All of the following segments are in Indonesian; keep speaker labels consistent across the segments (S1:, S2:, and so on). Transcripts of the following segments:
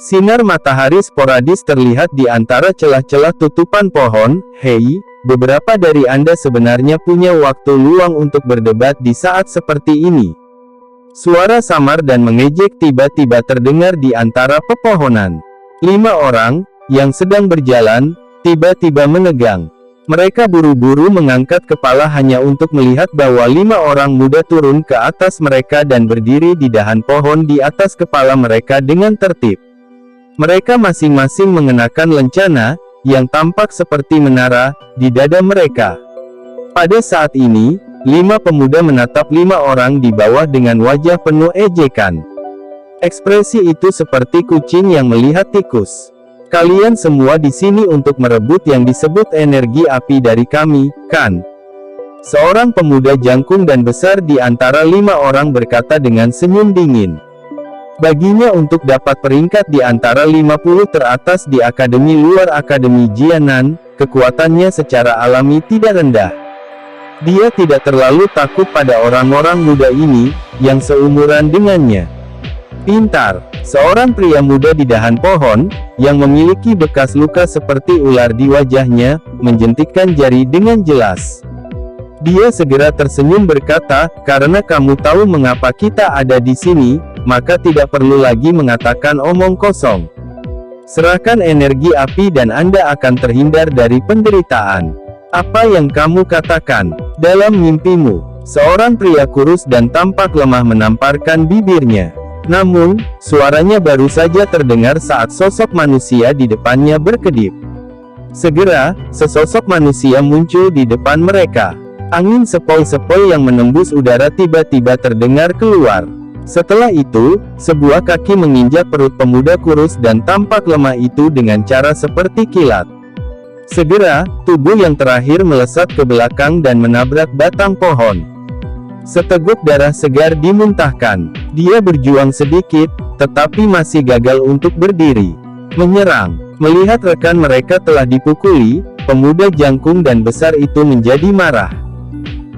S1: Sinar matahari sporadis terlihat di antara celah-celah tutupan pohon. Hei, beberapa dari Anda sebenarnya punya waktu luang untuk berdebat di saat seperti ini. Suara samar dan mengejek tiba-tiba terdengar di antara pepohonan. 5 orang, yang sedang berjalan, tiba-tiba menegang. Mereka buru-buru mengangkat kepala hanya untuk melihat bahwa 5 orang muda turun ke atas mereka dan berdiri di dahan pohon di atas kepala mereka dengan tertib. Mereka masing-masing mengenakan lencana, yang tampak seperti menara, di dada mereka. Pada saat ini, 5 pemuda menatap 5 orang di bawah dengan wajah penuh ejekan. Ekspresi itu seperti kucing yang melihat tikus. Kalian semua di sini untuk merebut yang disebut energi api dari kami, kan? Seorang pemuda jangkung dan besar di antara 5 orang berkata dengan senyum dingin. Baginya untuk dapat peringkat di antara 50 teratas di Akademi Luar Akademi Jianan, kekuatannya secara alami tidak rendah. Dia tidak terlalu takut pada orang-orang muda ini, yang seumuran dengannya. Pintar, seorang pria muda di dahan pohon, yang memiliki bekas luka seperti ular di wajahnya, menjentikkan jari dengan jelas. Dia segera tersenyum berkata, karena kamu tahu mengapa kita ada di sini, maka tidak perlu lagi mengatakan omong kosong. Serahkan energi api dan Anda akan terhindar dari penderitaan. Apa yang kamu katakan? Dalam mimpimu, seorang pria kurus dan tampak lemah menamparkan bibirnya. Namun, suaranya baru saja terdengar saat sosok manusia di depannya berkedip. Segera, sesosok manusia muncul di depan mereka. Angin sepoi-sepoi yang menembus udara tiba-tiba terdengar keluar. Setelah itu, sebuah kaki menginjak perut pemuda kurus dan tampak lemah itu dengan cara seperti kilat. Segera, tubuh yang terakhir melesat ke belakang dan menabrak batang pohon. Seteguk darah segar dimuntahkan. Dia berjuang sedikit, tetapi masih gagal untuk berdiri. Menyerang. Melihat rekan mereka telah dipukuli, pemuda jangkung dan besar itu menjadi marah.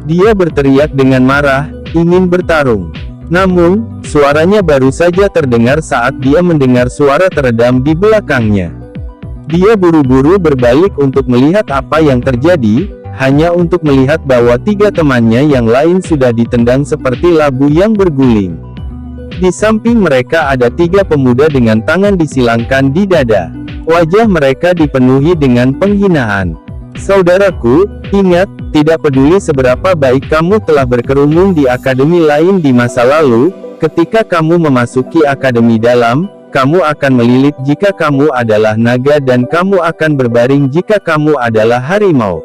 S1: Dia berteriak dengan marah, ingin bertarung. Namun, suaranya baru saja terdengar saat dia mendengar suara teredam di belakangnya. Dia buru-buru berbalik untuk melihat apa yang terjadi, hanya untuk melihat bahwa 3 temannya yang lain sudah ditendang seperti labu yang berguling. Di samping mereka ada 3 pemuda dengan tangan disilangkan di dada. Wajah mereka dipenuhi dengan penghinaan. Saudaraku, ingat, tidak peduli seberapa baik kamu telah berkerumun di akademi lain di masa lalu, ketika kamu memasuki akademi dalam, kamu akan melilit jika kamu adalah naga dan kamu akan berbaring jika kamu adalah harimau.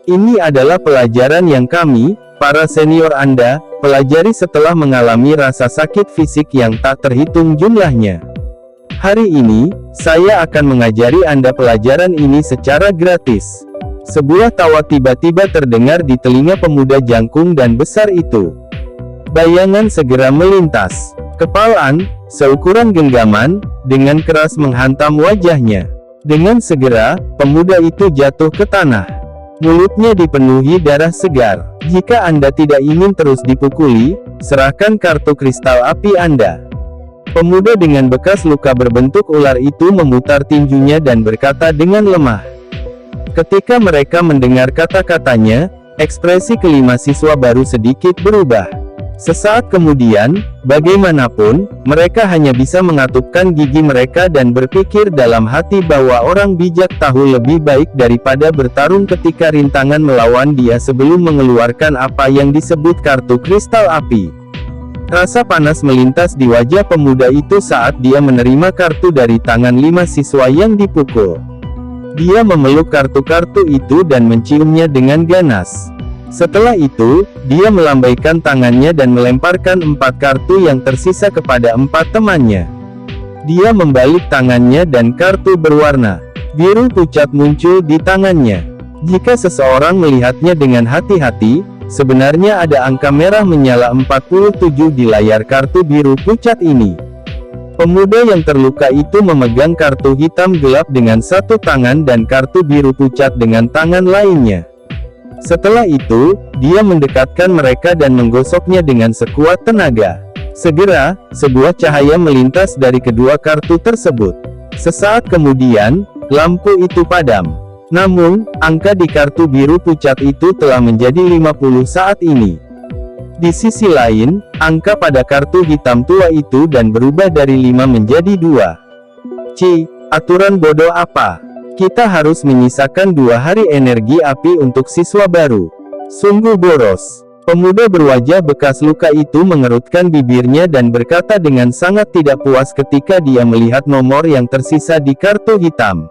S1: Ini adalah pelajaran yang kami, para senior Anda, pelajari setelah mengalami rasa sakit fisik yang tak terhitung jumlahnya. Hari ini, saya akan mengajari Anda pelajaran ini secara gratis. Sebuah tawa tiba-tiba terdengar di telinga pemuda jangkung dan besar itu. Bayangan segera melintas. Kepalan, seukuran genggaman, dengan keras menghantam wajahnya. Dengan segera, pemuda itu jatuh ke tanah. Mulutnya dipenuhi darah segar. Jika Anda tidak ingin terus dipukuli, serahkan kartu kristal api Anda. Pemuda dengan bekas luka berbentuk ular itu memutar tinjunya dan berkata dengan lemah. Ketika mereka mendengar kata-katanya, ekspresi kelima siswa baru sedikit berubah. Sesaat kemudian, bagaimanapun, mereka hanya bisa mengatupkan gigi mereka dan berpikir dalam hati bahwa orang bijak tahu lebih baik daripada bertarung ketika rintangan melawan dia sebelum mengeluarkan apa yang disebut kartu kristal api. Rasa panas melintas di wajah pemuda itu saat dia menerima kartu dari tangan 5 siswa yang dipukul. Dia memeluk kartu-kartu itu dan menciumnya dengan ganas. Setelah itu, dia melambaikan tangannya dan melemparkan 4 kartu yang tersisa kepada 4 temannya. Dia membalik tangannya dan kartu berwarna biru pucat muncul di tangannya. Jika seseorang melihatnya dengan hati-hati, sebenarnya ada angka merah menyala 47 di layar kartu biru pucat ini. Pemuda yang terluka itu memegang kartu hitam gelap dengan satu tangan dan kartu biru pucat dengan tangan lainnya. Setelah itu, dia mendekatkan mereka dan menggosoknya dengan sekuat tenaga. Segera, sebuah cahaya melintas dari kedua kartu tersebut. Sesaat kemudian, lampu itu padam. Namun, angka di kartu biru pucat itu telah menjadi 50 saat ini. Di sisi lain, angka pada kartu hitam tua itu dan berubah dari 5 menjadi 2. Aturan bodoh apa? Kita harus menyisakan 2 hari energi api untuk siswa baru. Sungguh boros. Pemuda berwajah bekas luka itu mengerutkan bibirnya dan berkata dengan sangat tidak puas ketika dia melihat nomor yang tersisa di kartu hitam.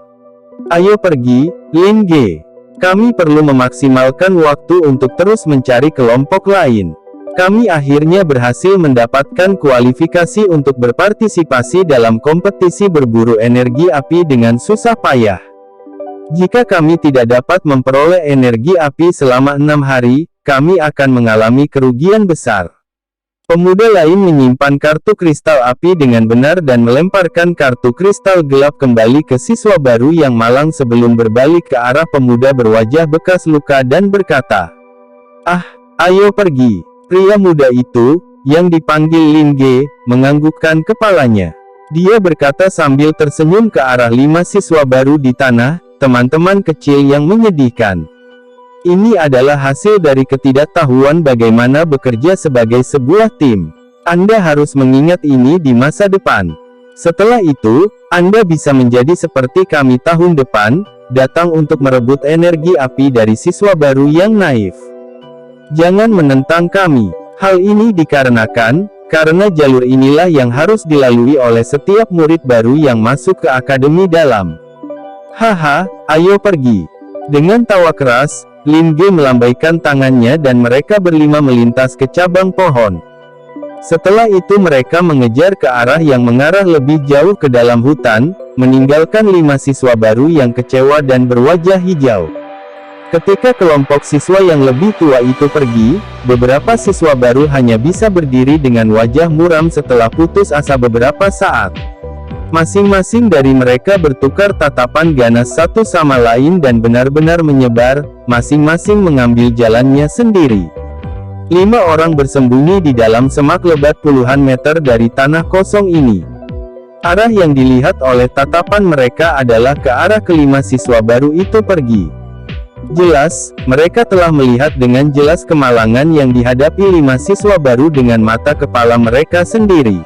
S1: Ayo pergi, Lin Ge. Kami perlu memaksimalkan waktu untuk terus mencari kelompok lain. Kami akhirnya berhasil mendapatkan kualifikasi untuk berpartisipasi dalam kompetisi berburu energi api dengan susah payah. Jika kami tidak dapat memperoleh energi api selama 6 hari, kami akan mengalami kerugian besar. Pemuda lain menyimpan kartu kristal api dengan benar dan melemparkan kartu kristal gelap kembali ke siswa baru yang malang sebelum berbalik ke arah pemuda berwajah bekas luka dan berkata, ayo pergi. Pria muda itu, yang dipanggil Lin Ge, menganggukkan kepalanya. Dia berkata sambil tersenyum ke arah 5 siswa baru di tanah, teman-teman kecil yang menyedihkan. Ini adalah hasil dari ketidaktahuan bagaimana bekerja sebagai sebuah tim. Anda harus mengingat ini di masa depan. Setelah itu, Anda bisa menjadi seperti kami tahun depan, datang untuk merebut energi api dari siswa baru yang naif. Jangan menentang kami. Hal ini dikarenakan, karena jalur inilah yang harus dilalui oleh setiap murid baru yang masuk ke akademi dalam. Haha, ayo pergi. Dengan tawa keras, Lin Ge melambaikan tangannya dan mereka berlima melintas ke cabang pohon. Setelah itu mereka mengejar ke arah yang mengarah lebih jauh ke dalam hutan, meninggalkan 5 siswa baru yang kecewa dan berwajah hijau. Ketika kelompok siswa yang lebih tua itu pergi, beberapa siswa baru hanya bisa berdiri dengan wajah muram setelah putus asa beberapa saat. Masing-masing dari mereka bertukar tatapan ganas satu sama lain dan benar-benar menyebar, masing-masing mengambil jalannya sendiri. 5 orang bersembunyi di dalam semak lebat puluhan meter dari tanah kosong ini. Arah yang dilihat oleh tatapan mereka adalah ke arah kelima siswa baru itu pergi. Jelas, mereka telah melihat dengan jelas kemalangan yang dihadapi 5 siswa baru dengan mata kepala mereka sendiri.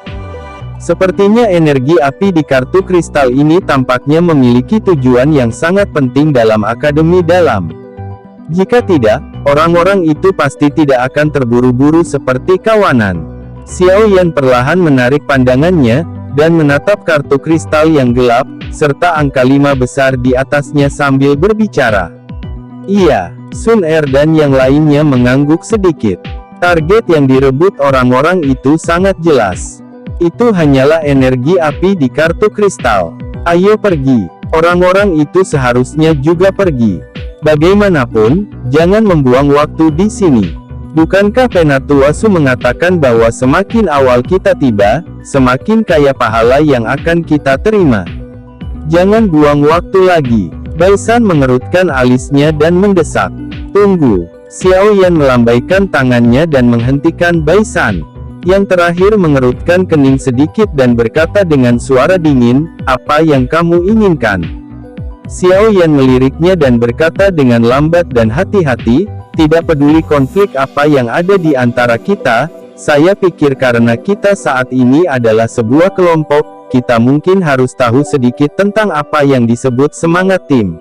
S1: Sepertinya energi api di kartu kristal ini tampaknya memiliki tujuan yang sangat penting dalam akademi dalam. Jika tidak, orang-orang itu pasti tidak akan terburu-buru seperti kawanan. Xiao Yan perlahan menarik pandangannya, dan menatap kartu kristal yang gelap, serta angka 5 besar di atasnya sambil berbicara. Iya, Sun Er dan yang lainnya mengangguk sedikit. Target yang direbut orang-orang itu sangat jelas. Itu hanyalah energi api di kartu kristal. Ayo pergi. Orang-orang itu seharusnya juga pergi. Bagaimanapun, jangan membuang waktu di sini. Bukankah Penatuasu mengatakan bahwa semakin awal kita tiba, semakin kaya pahala yang akan kita terima? Jangan buang waktu lagi. Baisan mengerutkan alisnya dan mendesak. Tunggu. Xiao Yan melambaikan tangannya dan menghentikan Baisan. Yang terakhir mengerutkan kening sedikit dan berkata dengan suara dingin, apa yang kamu inginkan? Xiao Yan meliriknya dan berkata dengan lambat dan hati-hati, tidak peduli konflik apa yang ada di antara kita, saya pikir karena kita saat ini adalah sebuah kelompok, kita mungkin harus tahu sedikit tentang apa yang disebut semangat tim.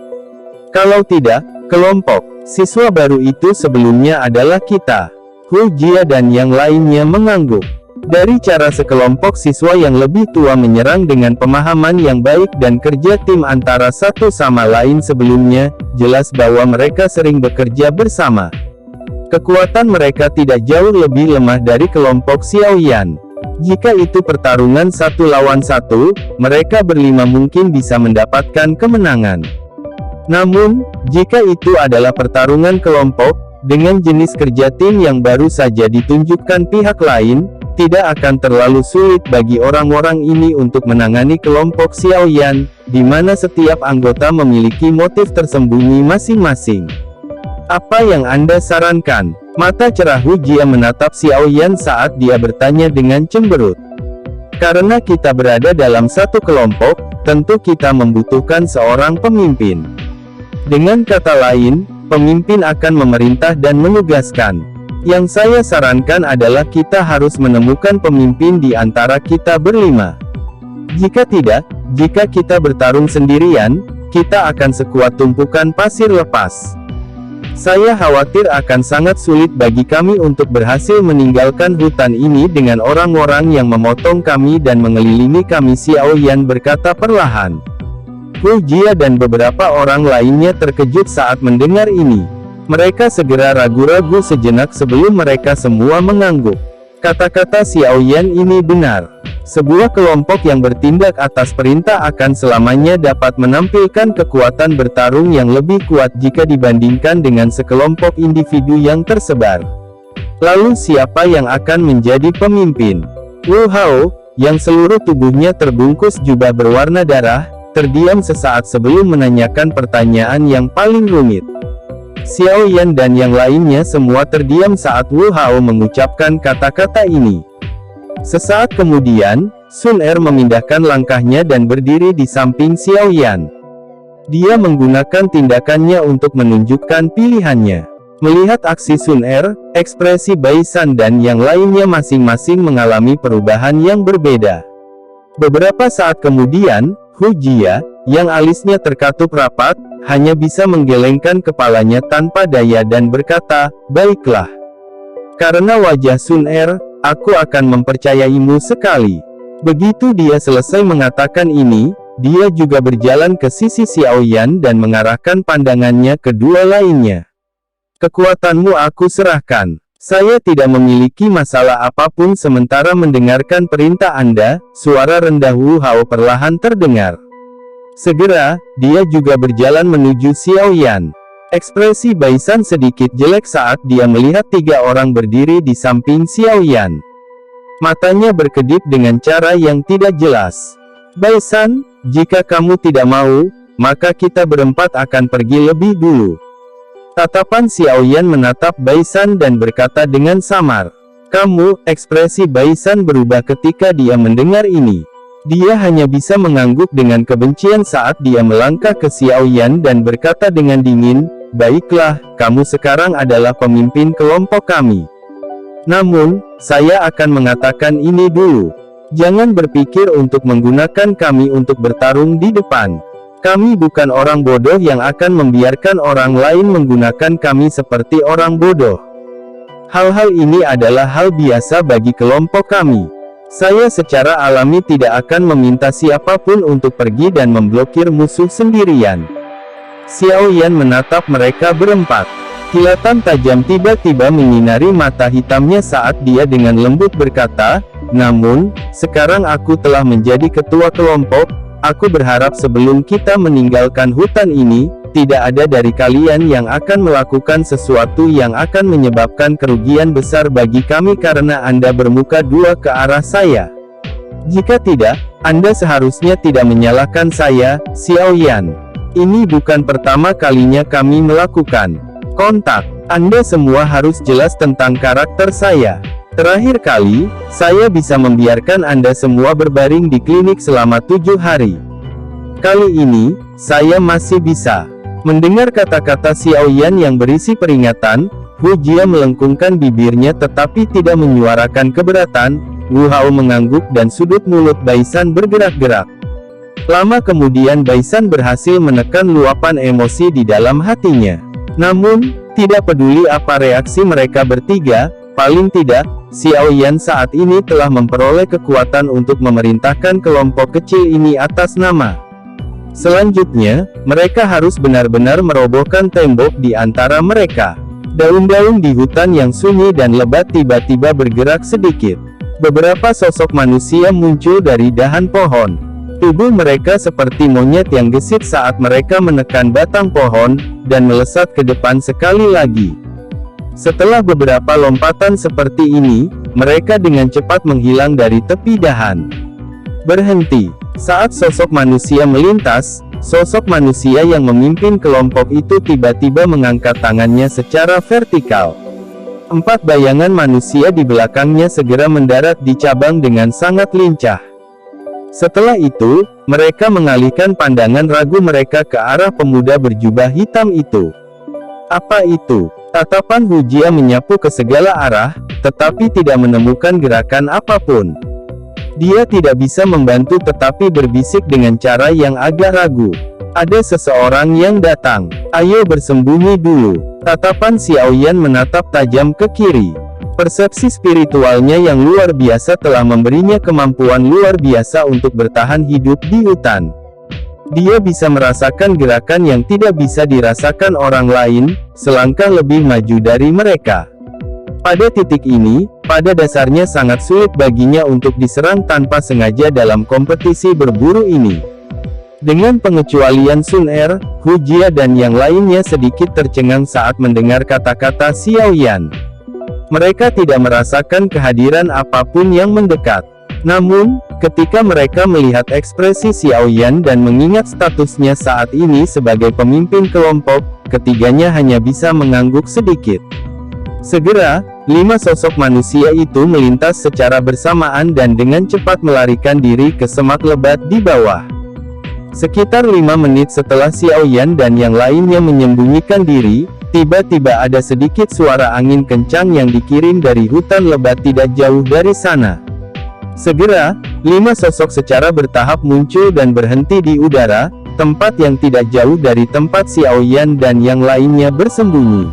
S1: Kalau tidak, kelompok siswa baru itu sebelumnya adalah kita. Hu Jia dan yang lainnya mengangguk. Dari cara sekelompok siswa yang lebih tua menyerang dengan pemahaman yang baik dan kerja tim antara satu sama lain sebelumnya, jelas bahwa mereka sering bekerja bersama. Kekuatan mereka tidak jauh lebih lemah dari kelompok Xiao Yan. Jika itu pertarungan 1 lawan 1, mereka berlima mungkin bisa mendapatkan kemenangan. Namun, jika itu adalah pertarungan kelompok, dengan jenis kerja tim yang baru saja ditunjukkan pihak lain, tidak akan terlalu sulit bagi orang-orang ini untuk menangani kelompok Xiao Yan, di mana setiap anggota memiliki motif tersembunyi masing-masing. Apa yang Anda sarankan? Mata cerah Hu Jia menatap Xiao Yan saat dia bertanya dengan cemberut. Karena kita berada dalam satu kelompok, tentu kita membutuhkan seorang pemimpin. Dengan kata lain, pemimpin akan memerintah dan menugaskan. Yang saya sarankan adalah kita harus menemukan pemimpin di antara kita berlima. Jika tidak, jika kita bertarung sendirian, kita akan sekuat tumpukan pasir lepas. Saya khawatir akan sangat sulit bagi kami untuk berhasil meninggalkan hutan ini dengan orang-orang yang memotong kami dan mengelilingi kami. Xiao Yan berkata perlahan. Hu Jia dan beberapa orang lainnya terkejut saat mendengar ini. Mereka segera ragu-ragu sejenak sebelum mereka semua mengangguk. Kata-kata Xiao Yan ini benar. Sebuah kelompok yang bertindak atas perintah akan selamanya dapat menampilkan kekuatan bertarung yang lebih kuat jika dibandingkan dengan sekelompok individu yang tersebar. Lalu siapa yang akan menjadi pemimpin? Wu Hao, yang seluruh tubuhnya terbungkus jubah berwarna darah, terdiam sesaat sebelum menanyakan pertanyaan yang paling rumit. Xiao Yan dan yang lainnya semua terdiam saat Wu Hao mengucapkan kata-kata ini. Sesaat kemudian, Sun Er memindahkan langkahnya dan berdiri di samping Xiao Yan. Dia menggunakan tindakannya untuk menunjukkan pilihannya. Melihat aksi Sun Er, ekspresi Bai San dan yang lainnya masing-masing mengalami perubahan yang berbeda. Beberapa saat kemudian, Hu Jia, yang alisnya terkatup rapat, hanya bisa menggelengkan kepalanya tanpa daya dan berkata, "Baiklah." Karena wajah Sun Er, aku akan mempercayaimu sekali. Begitu dia selesai mengatakan ini, dia juga berjalan ke sisi Xiao Yan dan mengarahkan pandangannya ke dua lainnya. Kekuatanmu aku serahkan. Saya tidak memiliki masalah apapun. Sementara mendengarkan perintah Anda, suara rendah Wu Hao perlahan terdengar. Segera, dia juga berjalan menuju Xiao Yan. Ekspresi Bai San sedikit jelek saat dia melihat tiga orang berdiri di samping Xiao Yan. Matanya berkedip dengan cara yang tidak jelas. "Bai San, jika kamu tidak mau, maka kita berempat akan pergi lebih dulu." Tatapan Xiao Yan menatap Bai San dan berkata dengan samar. "Kamu," ekspresi Bai San berubah ketika dia mendengar ini. Dia hanya bisa mengangguk dengan kebencian saat dia melangkah ke Xiao Yan dan berkata dengan dingin, "Baiklah, kamu sekarang adalah pemimpin kelompok kami. Namun, saya akan mengatakan ini dulu. Jangan berpikir untuk menggunakan kami untuk bertarung di depan. Kami bukan orang bodoh yang akan membiarkan orang lain menggunakan kami seperti orang bodoh. Hal-hal ini adalah hal biasa bagi kelompok kami. Saya secara alami tidak akan meminta siapapun untuk pergi dan memblokir musuh sendirian." Xiao Yan menatap mereka berempat. Kilatan tajam tiba-tiba menyinari mata hitamnya saat dia dengan lembut berkata, "Namun, sekarang aku telah menjadi ketua kelompok, aku berharap sebelum kita meninggalkan hutan ini, tidak ada dari kalian yang akan melakukan sesuatu yang akan menyebabkan kerugian besar bagi kami karena Anda bermuka dua ke arah saya. Jika tidak, Anda seharusnya tidak menyalahkan saya, Xiao Yan. Ini bukan pertama kalinya kami melakukan kontak. Anda semua harus jelas tentang karakter saya. Terakhir kali, saya bisa membiarkan Anda semua berbaring di klinik selama 7 hari. Kali ini, saya masih bisa." Mendengar kata-kata Xiao Yan yang berisi peringatan, Hu Jia melengkungkan bibirnya tetapi tidak menyuarakan keberatan. Wu Hao mengangguk dan sudut mulut Bai San bergerak-gerak. Lama kemudian Bai San berhasil menekan luapan emosi di dalam hatinya. Namun, tidak peduli apa reaksi mereka bertiga, paling tidak, Xiao Yan saat ini telah memperoleh kekuatan untuk memerintahkan kelompok kecil ini atas nama. Selanjutnya, mereka harus benar-benar merobohkan tembok di antara mereka. Daun-daun di hutan yang sunyi dan lebat tiba-tiba bergerak sedikit. Beberapa sosok manusia muncul dari dahan pohon. Tubuh mereka seperti monyet yang gesit saat mereka menekan batang pohon, dan melesat ke depan sekali lagi. Setelah beberapa lompatan seperti ini, mereka dengan cepat menghilang dari tepi dahan. Berhenti. Saat sosok manusia melintas, sosok manusia yang memimpin kelompok itu tiba-tiba mengangkat tangannya secara vertikal. 4 bayangan manusia di belakangnya segera mendarat di cabang dengan sangat lincah. Setelah itu, mereka mengalihkan pandangan ragu mereka ke arah pemuda berjubah hitam itu. Apa itu? Tatapan Hu Jia menyapu ke segala arah, tetapi tidak menemukan gerakan apapun. Dia tidak bisa membantu tetapi berbisik dengan cara yang agak ragu. Ada seseorang yang datang. Ayo bersembunyi dulu. Tatapan Xiaoyan menatap tajam ke kiri. Persepsi spiritualnya yang luar biasa telah memberinya kemampuan luar biasa untuk bertahan hidup di hutan. Dia bisa merasakan gerakan yang tidak bisa dirasakan orang lain, selangkah lebih maju dari mereka. Pada titik ini, pada dasarnya sangat sulit baginya untuk diserang tanpa sengaja dalam kompetisi berburu ini. Dengan pengecualian Sun Er, Hu Jia dan yang lainnya sedikit tercengang saat mendengar kata-kata Xiaoyan. Mereka tidak merasakan kehadiran apapun yang mendekat. Namun, ketika mereka melihat ekspresi Xiaoyan dan mengingat statusnya saat ini sebagai pemimpin kelompok, ketiganya hanya bisa mengangguk sedikit. Segera, 5 sosok manusia itu melintas secara bersamaan dan dengan cepat melarikan diri ke semak lebat di bawah. Sekitar 5 menit setelah Xiaoyan dan yang lainnya menyembunyikan diri, tiba-tiba ada sedikit suara angin kencang yang dikirim dari hutan lebat tidak jauh dari sana. Segera, 5 sosok secara bertahap muncul dan berhenti di udara, tempat yang tidak jauh dari tempat Xiaoyan dan yang lainnya bersembunyi.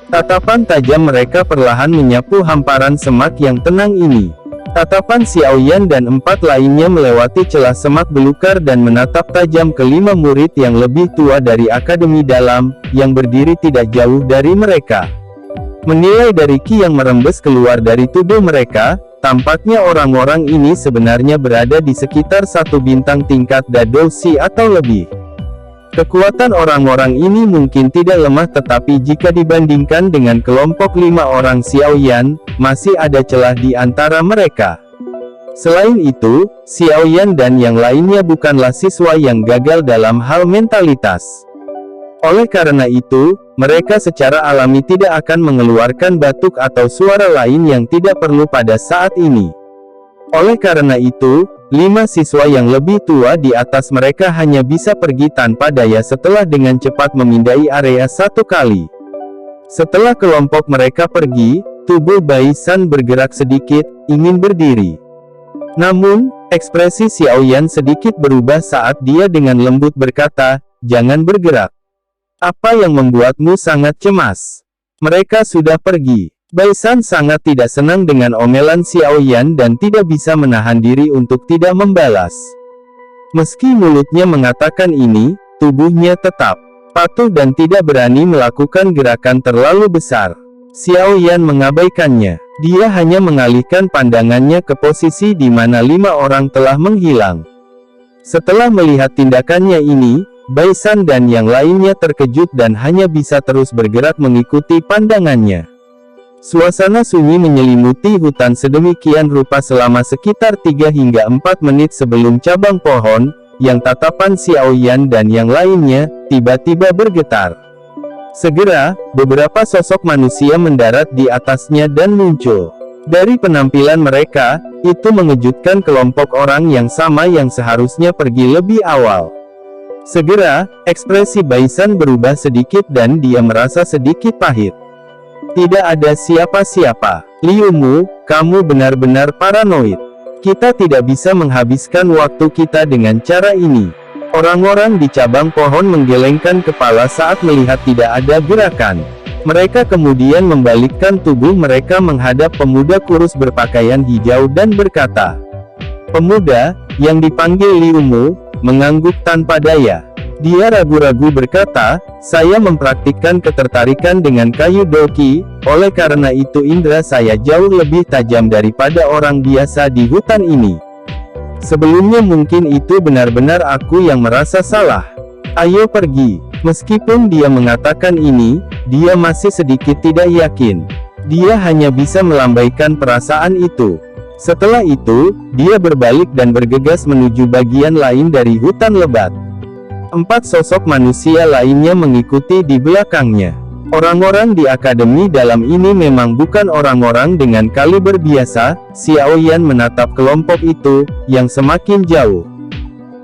S1: Tatapan tajam mereka perlahan menyapu hamparan semak yang tenang ini. Tatapan Xiaoyan dan 4 lainnya melewati celah semak belukar dan menatap tajam ke 5 murid yang lebih tua dari Akademi Dalam, yang berdiri tidak jauh dari mereka. Menilai dari ki yang merembes keluar dari tubuh mereka, tampaknya orang-orang ini sebenarnya berada di sekitar 1 bintang tingkat Dado Si atau lebih. Kekuatan orang-orang ini mungkin tidak lemah tetapi jika dibandingkan dengan kelompok 5 orang Xiaoyan, masih ada celah di antara mereka. Selain itu, Xiaoyan dan yang lainnya bukanlah siswa yang gagal dalam hal mentalitas. Oleh karena itu, mereka secara alami tidak akan mengeluarkan batuk atau suara lain yang tidak perlu pada saat ini. Oleh karena itu, 5 siswa yang lebih tua di atas mereka hanya bisa pergi tanpa daya setelah dengan cepat memindai area 1 kali. Setelah kelompok mereka pergi, tubuh Bai San bergerak sedikit, ingin berdiri. Namun, ekspresi Xiaoyan sedikit berubah saat dia dengan lembut berkata, "Jangan bergerak. Apa yang membuatmu sangat cemas? Mereka sudah pergi." Bai San sangat tidak senang dengan omelan Xiaoyan dan tidak bisa menahan diri untuk tidak membalas. Meski mulutnya mengatakan ini, tubuhnya tetap patuh dan tidak berani melakukan gerakan terlalu besar. Xiaoyan mengabaikannya. Dia hanya mengalihkan pandangannya ke posisi di mana 5 orang telah menghilang. Setelah melihat tindakannya ini, Bai San dan yang lainnya terkejut dan hanya bisa terus bergerak mengikuti pandangannya. Suasana sunyi menyelimuti hutan sedemikian rupa selama sekitar 3 hingga 4 menit sebelum cabang pohon, yang tatapan Xiaoyan dan yang lainnya, tiba-tiba bergetar. Segera, beberapa sosok manusia mendarat di atasnya dan muncul. Dari penampilan mereka, itu mengejutkan kelompok orang yang sama yang seharusnya pergi lebih awal. Segera, ekspresi Bai San berubah sedikit dan dia merasa sedikit pahit. Tidak ada siapa-siapa. Liu Mu, kamu benar-benar paranoid. Kita tidak bisa menghabiskan waktu kita dengan cara ini. Orang-orang di cabang pohon menggelengkan kepala saat melihat tidak ada gerakan. Mereka kemudian membalikkan tubuh mereka menghadap pemuda kurus berpakaian hijau dan berkata, "Pemuda, yang dipanggil Liu Mu, mengangguk tanpa daya. Dia ragu-ragu berkata, saya mempraktikkan ketertarikan dengan kayu doki, oleh karena itu indera saya jauh lebih tajam daripada orang biasa di hutan ini. Sebelumnya mungkin itu benar-benar aku yang merasa salah. Ayo pergi." Meskipun dia mengatakan ini, dia masih sedikit tidak yakin. Dia hanya bisa melambaikan perasaan itu. Setelah itu, dia berbalik dan bergegas menuju bagian lain dari hutan lebat. 4 sosok manusia lainnya mengikuti di belakangnya. Orang-orang di akademi dalam ini memang bukan orang-orang dengan kaliber biasa. Xiao Yan menatap kelompok itu, yang semakin jauh.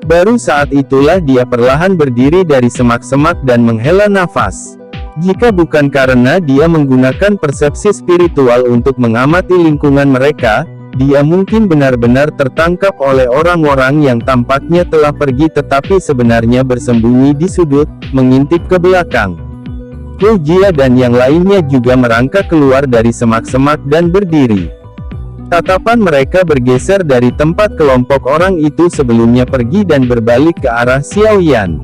S1: Baru saat itulah dia perlahan berdiri dari semak-semak dan menghela nafas. Jika bukan karena dia menggunakan persepsi spiritual untuk mengamati lingkungan mereka, dia mungkin benar-benar tertangkap oleh orang-orang yang tampaknya telah pergi tetapi sebenarnya bersembunyi di sudut, mengintip ke belakang. Hu Jia dan yang lainnya juga merangkak keluar dari semak-semak dan berdiri. Tatapan mereka bergeser dari tempat kelompok orang itu sebelumnya pergi dan berbalik ke arah Xiao Yan.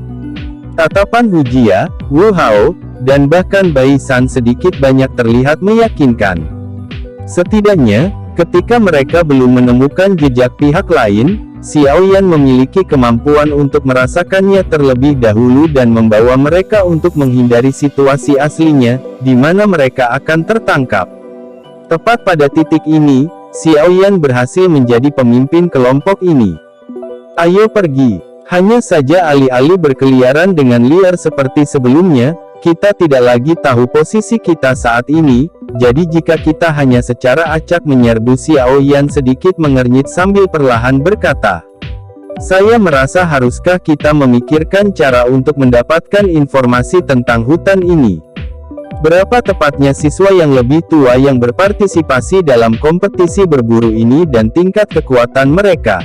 S1: Tatapan Hu Jia, Wu Hao, dan bahkan Bai San sedikit banyak terlihat meyakinkan. Setidaknya, ketika mereka belum menemukan jejak pihak lain, Xiao Yan memiliki kemampuan untuk merasakannya terlebih dahulu dan membawa mereka untuk menghindari situasi aslinya, di mana mereka akan tertangkap. Tepat pada titik ini, Xiao Yan berhasil menjadi pemimpin kelompok ini. Ayo pergi. Hanya saja alih-alih berkeliaran dengan liar seperti sebelumnya, kita tidak lagi tahu posisi kita saat ini, jadi jika kita hanya secara acak menyerbu. Xiao Yan sedikit mengernyit sambil perlahan berkata, "Saya merasa haruskah kita memikirkan cara untuk mendapatkan informasi tentang hutan ini? Berapa tepatnya siswa yang lebih tua yang berpartisipasi dalam kompetisi berburu ini dan tingkat kekuatan mereka?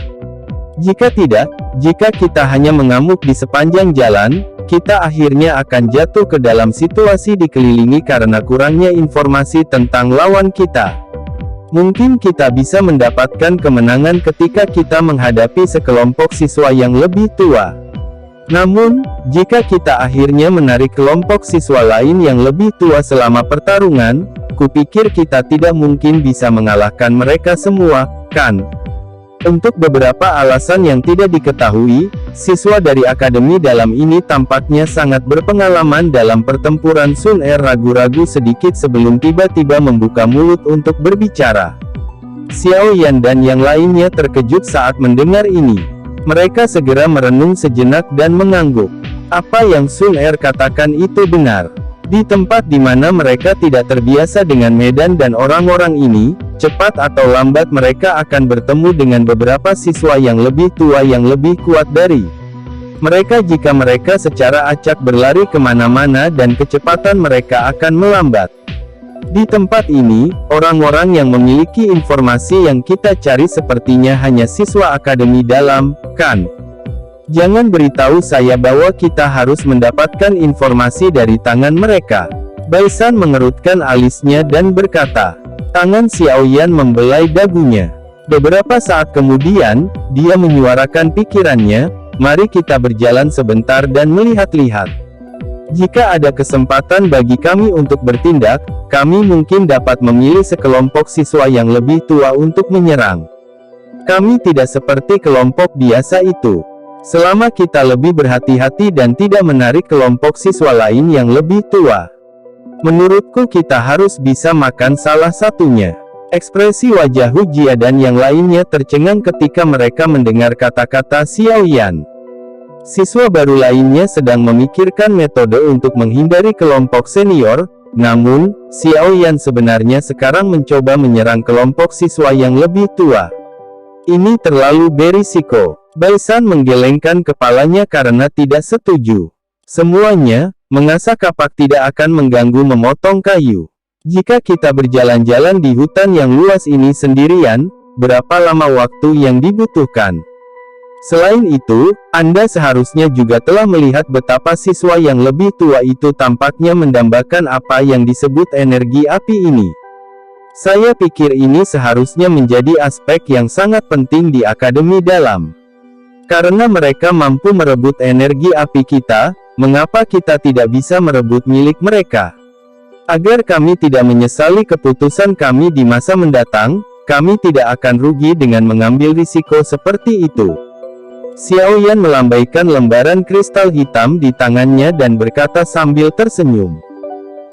S1: Jika tidak, jika kita hanya mengamuk di sepanjang jalan, kita akhirnya akan jatuh ke dalam situasi dikelilingi karena kurangnya informasi tentang lawan kita. Mungkin kita bisa mendapatkan kemenangan ketika kita menghadapi sekelompok siswa yang lebih tua. Namun, jika kita akhirnya menarik kelompok siswa lain yang lebih tua selama pertarungan, kupikir kita tidak mungkin bisa mengalahkan mereka semua, kan?" Untuk beberapa alasan yang tidak diketahui, siswa dari akademi dalam ini tampaknya sangat berpengalaman dalam pertempuran. Sun Er ragu-ragu sedikit sebelum tiba-tiba membuka mulut untuk berbicara. Xiao Yan dan yang lainnya terkejut saat mendengar ini. Mereka segera merenung sejenak dan mengangguk. Apa yang Sun Er katakan itu benar. Di tempat di mana mereka tidak terbiasa dengan medan dan orang-orang ini, cepat atau lambat mereka akan bertemu dengan beberapa siswa yang lebih tua yang lebih kuat dari mereka. Jika mereka secara acak berlari kemana-mana dan kecepatan mereka akan melambat. Di tempat ini, orang-orang yang memiliki informasi yang kita cari sepertinya hanya siswa akademi dalam, kan? Jangan beritahu saya bahwa kita harus mendapatkan informasi dari tangan mereka. Bai San mengerutkan alisnya dan berkata. Tangan Xiao Yan membelai dagunya. Beberapa saat kemudian, dia menyuarakan pikirannya, "Mari kita berjalan sebentar dan melihat-lihat. Jika ada kesempatan bagi kami untuk bertindak, kami mungkin dapat memilih sekelompok siswa yang lebih tua untuk menyerang. Kami tidak seperti kelompok biasa itu. Selama kita lebih berhati-hati dan tidak menarik kelompok siswa lain yang lebih tua. Menurutku kita harus bisa makan salah satunya." Ekspresi wajah Hu Jia dan yang lainnya tercengang ketika mereka mendengar kata-kata Xiao Yan. Siswa baru lainnya sedang memikirkan metode untuk menghindari kelompok senior, namun, Xiao Yan sebenarnya sekarang mencoba menyerang kelompok siswa yang lebih tua. Ini terlalu berisiko. Bai San menggelengkan kepalanya karena tidak setuju. Semuanya, mengasah kapak tidak akan mengganggu memotong kayu. Jika kita berjalan-jalan di hutan yang luas ini sendirian, berapa lama waktu yang dibutuhkan? Selain itu, Anda seharusnya juga telah melihat betapa siswa yang lebih tua itu tampaknya mendambakan apa yang disebut energi api ini. Saya pikir ini seharusnya menjadi aspek yang sangat penting di akademi dalam. Karena mereka mampu merebut energi api kita, mengapa kita tidak bisa merebut milik mereka? Agar kami tidak menyesali keputusan kami di masa mendatang, kami tidak akan rugi dengan mengambil risiko seperti itu. Xiao Yan melambaikan lembaran kristal hitam di tangannya dan berkata sambil tersenyum.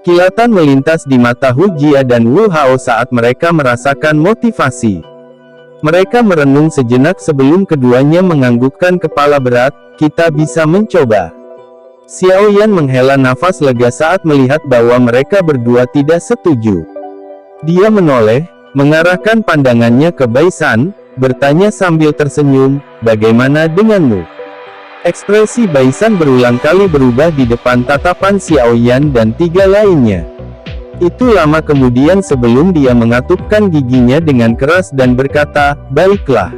S1: Kilatan melintas di mata Hu Jia dan Wu Hao saat mereka merasakan motivasi. Mereka merenung sejenak sebelum keduanya menganggukkan kepala berat. Kita bisa mencoba. Xiao Yan menghela nafas lega saat melihat bahwa mereka berdua tidak setuju. Dia menoleh, mengarahkan pandangannya ke Bai San, bertanya sambil tersenyum, "Bagaimana denganmu?" Ekspresi Bai San berulang kali berubah di depan tatapan Xiao Yan dan tiga lainnya. Itu lama kemudian sebelum dia mengatupkan giginya dengan keras dan berkata, "Baiklah.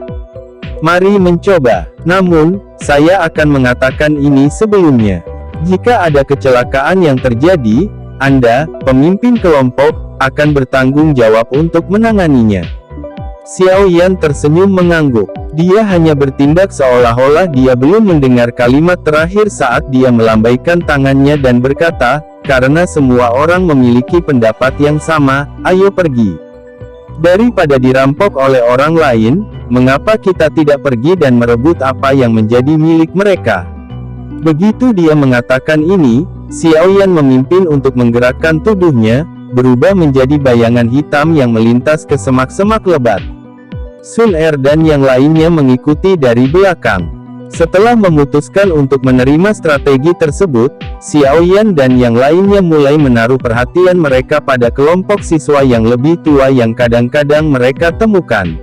S1: Mari mencoba. Namun, saya akan mengatakan ini sebelumnya. Jika ada kecelakaan yang terjadi, Anda, pemimpin kelompok, akan bertanggung jawab untuk menanganinya." Xiao Yan tersenyum mengangguk. Dia hanya bertindak seolah-olah dia belum mendengar kalimat terakhir saat dia melambaikan tangannya dan berkata, "Karena semua orang memiliki pendapat yang sama, ayo pergi. Daripada dirampok oleh orang lain, mengapa kita tidak pergi dan merebut apa yang menjadi milik mereka?" Begitu dia mengatakan ini, Xiao Yan memimpin untuk menggerakkan tubuhnya, berubah menjadi bayangan hitam yang melintas ke semak-semak lebat. Sun Er dan yang lainnya mengikuti dari belakang. Setelah memutuskan untuk menerima strategi tersebut, Xiao Yan dan yang lainnya mulai menaruh perhatian mereka pada kelompok siswa yang lebih tua yang kadang-kadang mereka temukan.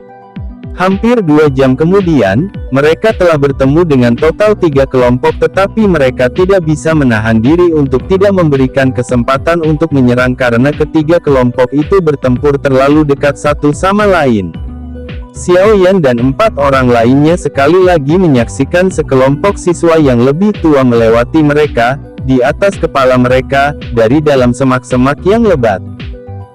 S1: Hampir 2 jam kemudian, mereka telah bertemu dengan total 3 kelompok tetapi mereka tidak bisa menahan diri untuk tidak memberikan kesempatan untuk menyerang karena ketiga kelompok itu bertempur terlalu dekat satu sama lain. Xiao Yan dan 4 orang lainnya sekali lagi menyaksikan sekelompok siswa yang lebih tua melewati mereka, di atas kepala mereka, dari dalam semak-semak yang lebat.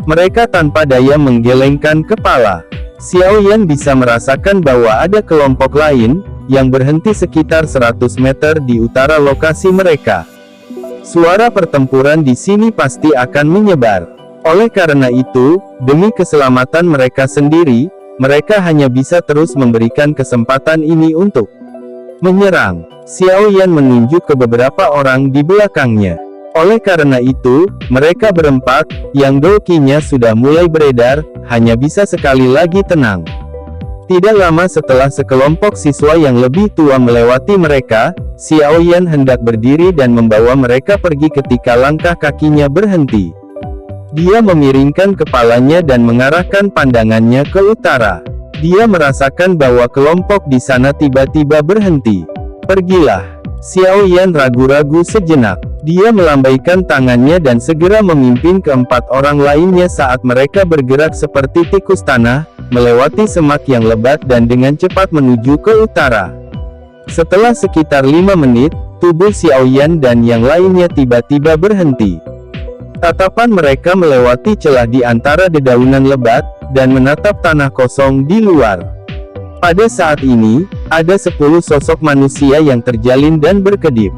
S1: Mereka tanpa daya menggelengkan kepala. Xiao Yan bisa merasakan bahwa ada kelompok lain, yang berhenti sekitar 100 meter di utara lokasi mereka. Suara pertempuran di sini pasti akan menyebar. Oleh karena itu, demi keselamatan mereka sendiri, mereka hanya bisa terus memberikan kesempatan ini untuk menyerang. Xiao Yan menunjuk ke beberapa orang di belakangnya. Oleh karena itu, mereka berempat, yang dolkinya sudah mulai beredar, hanya bisa sekali lagi tenang. Tidak lama setelah sekelompok siswa yang lebih tua melewati mereka, Xiao Yan hendak berdiri dan membawa mereka pergi ketika langkah kakinya berhenti. Dia memiringkan kepalanya dan mengarahkan pandangannya ke utara. Dia merasakan bahwa kelompok di sana tiba-tiba berhenti. "Pergilah." Xiao Yan ragu-ragu sejenak. Dia melambaikan tangannya dan segera memimpin keempat orang lainnya saat mereka bergerak seperti tikus tanah, melewati semak yang lebat dan dengan cepat menuju ke utara. Setelah sekitar 5 menit, tubuh Xiao Yan dan yang lainnya tiba-tiba berhenti. Tatapan mereka melewati celah di antara dedaunan lebat, dan menatap tanah kosong di luar. Pada saat ini, ada 10 sosok manusia yang terjalin dan berkedip.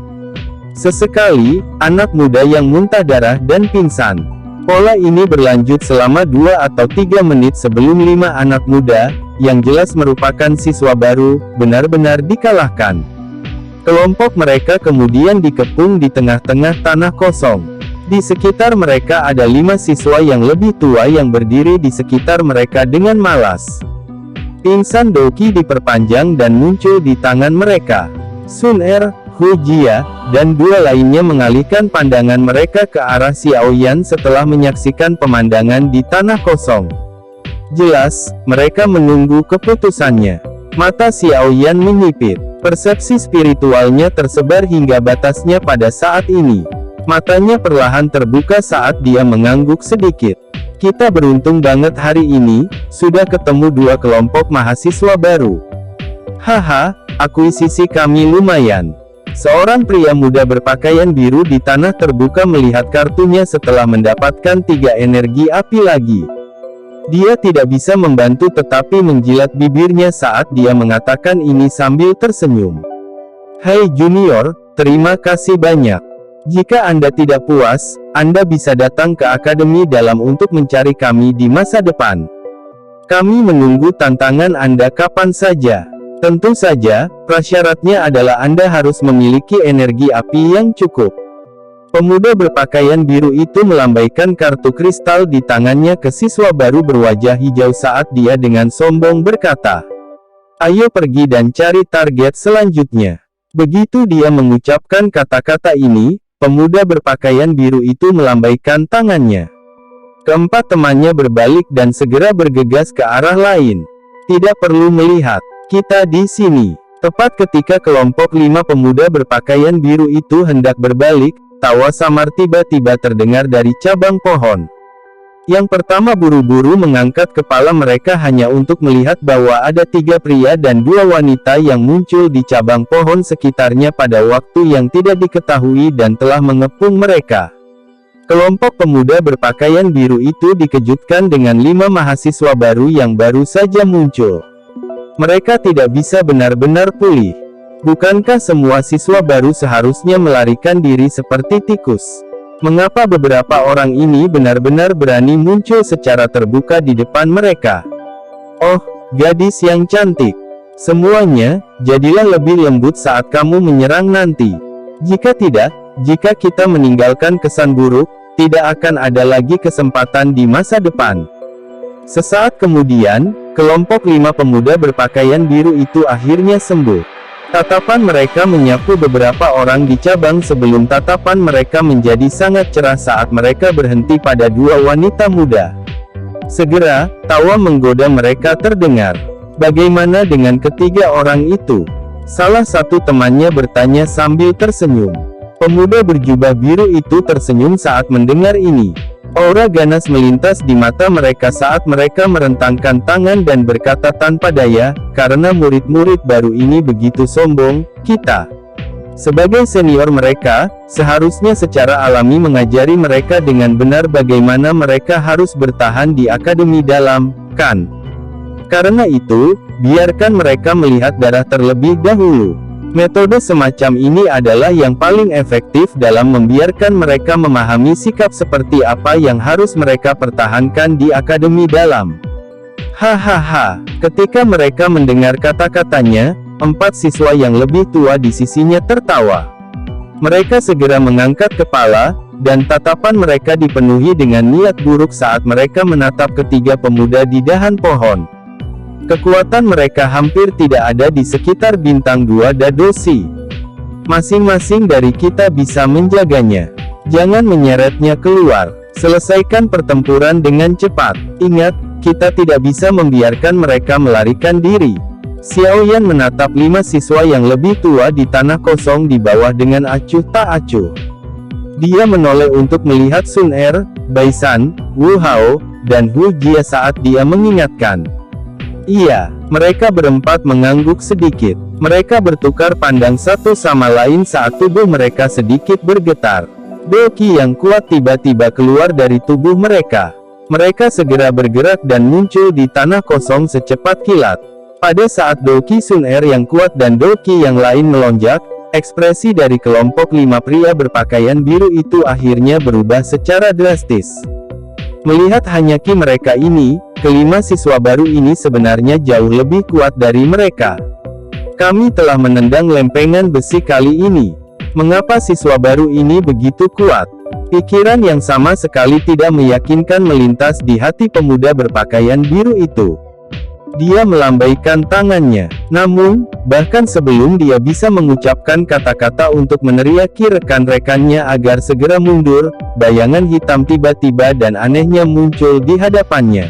S1: Sesekali, anak muda yang muntah darah dan pingsan. Pola ini berlanjut selama 2 atau 3 menit sebelum 5 anak muda, yang jelas merupakan siswa baru, benar-benar dikalahkan. Kelompok mereka kemudian dikepung di tengah-tengah tanah kosong. Di sekitar mereka ada 5 siswa yang lebih tua yang berdiri di sekitar mereka dengan malas. Pingsan Doki diperpanjang dan muncul di tangan mereka. Sun Er, Hu Jia, dan 2 lainnya mengalihkan pandangan mereka ke arah Xiao Yan setelah menyaksikan pemandangan di tanah kosong. Jelas, mereka menunggu keputusannya. Mata Xiao Yan menyipit. Persepsi spiritualnya tersebar hingga batasnya pada saat ini. Matanya perlahan terbuka saat dia mengangguk sedikit. "Kita beruntung banget hari ini, sudah ketemu 2 kelompok mahasiswa baru. Haha, akuisisi kami lumayan." Seorang pria muda berpakaian biru di tanah terbuka melihat kartunya setelah mendapatkan 3 energi api lagi. Dia tidak bisa membantu tetapi menjilat bibirnya saat dia mengatakan ini sambil tersenyum. "Hai Junior, terima kasih banyak. Jika Anda tidak puas, Anda bisa datang ke akademi dalam untuk mencari kami di masa depan. Kami menunggu tantangan Anda kapan saja. Tentu saja, prasyaratnya adalah Anda harus memiliki energi api yang cukup." Pemuda berpakaian biru itu melambaikan kartu kristal di tangannya ke siswa baru berwajah hijau saat dia dengan sombong berkata, "Ayo pergi dan cari target selanjutnya." Begitu dia mengucapkan kata-kata ini, pemuda berpakaian biru itu melambaikan tangannya. Keempat temannya berbalik dan segera bergegas ke arah lain. Tidak perlu melihat, kita di sini. Tepat ketika kelompok 5 pemuda berpakaian biru itu hendak berbalik, tawa samar tiba-tiba terdengar dari cabang pohon. Yang pertama buru-buru mengangkat kepala mereka hanya untuk melihat bahwa ada 3 pria dan 2 wanita yang muncul di cabang pohon sekitarnya pada waktu yang tidak diketahui dan telah mengepung mereka. Kelompok pemuda berpakaian biru itu dikejutkan dengan 5 mahasiswa baru yang baru saja muncul. Mereka tidak bisa benar-benar pulih. Bukankah semua siswa baru seharusnya melarikan diri seperti tikus? Mengapa beberapa orang ini benar-benar berani muncul secara terbuka di depan mereka? Oh, gadis yang cantik. Semuanya, jadilah lebih lembut saat kamu menyerang nanti. Jika tidak, jika kita meninggalkan kesan buruk, tidak akan ada lagi kesempatan di masa depan. Sesaat kemudian, kelompok 5 pemuda berpakaian biru itu akhirnya sembuh. Tatapan mereka menyapu beberapa orang di cabang sebelum tatapan mereka menjadi sangat cerah saat mereka berhenti pada 2 wanita muda. Segera, tawa menggoda mereka terdengar. Bagaimana dengan ketiga orang itu? Salah satu temannya bertanya sambil tersenyum. Pemuda berjubah biru itu tersenyum saat mendengar ini. Aura ganas melintas di mata mereka saat mereka merentangkan tangan dan berkata tanpa daya, karena murid-murid baru ini begitu sombong, kita sebagai senior mereka, seharusnya secara alami mengajari mereka dengan benar bagaimana mereka harus bertahan di akademi dalam, kan? Karena itu, biarkan mereka melihat darah terlebih dahulu. Metode semacam ini adalah yang paling efektif dalam membiarkan mereka memahami sikap seperti apa yang harus mereka pertahankan di akademi dalam. Hahaha, ketika mereka mendengar kata-katanya, 4 siswa yang lebih tua di sisinya tertawa. Mereka segera mengangkat kepala, dan tatapan mereka dipenuhi dengan niat buruk saat mereka menatap ketiga pemuda di dahan pohon. Kekuatan mereka hampir tidak ada di sekitar bintang 2 Dadoshi. Masing-masing dari kita bisa menjaganya. Jangan menyeretnya keluar. Selesaikan pertempuran dengan cepat. Ingat, kita tidak bisa membiarkan mereka melarikan diri. Xiao Yan menatap 5 siswa yang lebih tua di tanah kosong di bawah dengan acuh tak acuh. Dia menoleh untuk melihat Sun Er, Bai San, Wu Hao, dan Hu Jia saat dia mengingatkan. Iya, mereka berempat mengangguk sedikit. Mereka bertukar pandang satu sama lain saat tubuh mereka sedikit bergetar. Doki yang kuat tiba-tiba keluar dari tubuh mereka. Mereka segera bergerak dan muncul di tanah kosong secepat kilat. Pada saat Doki Sun Er yang kuat dan Doki yang lain melonjak, ekspresi dari kelompok 5 pria berpakaian biru itu akhirnya berubah secara drastis. Melihat hanyaki mereka ini, kelima siswa baru ini sebenarnya jauh lebih kuat dari mereka. Kami telah menendang lempengan besi kali ini. Mengapa siswa baru ini begitu kuat? Pikiran yang sama sekali tidak meyakinkan melintas di hati pemuda berpakaian biru itu. Dia melambaikan tangannya. Namun, bahkan sebelum dia bisa mengucapkan kata-kata untuk meneriaki rekan-rekannya agar segera mundur, bayangan hitam tiba-tiba dan anehnya muncul di hadapannya.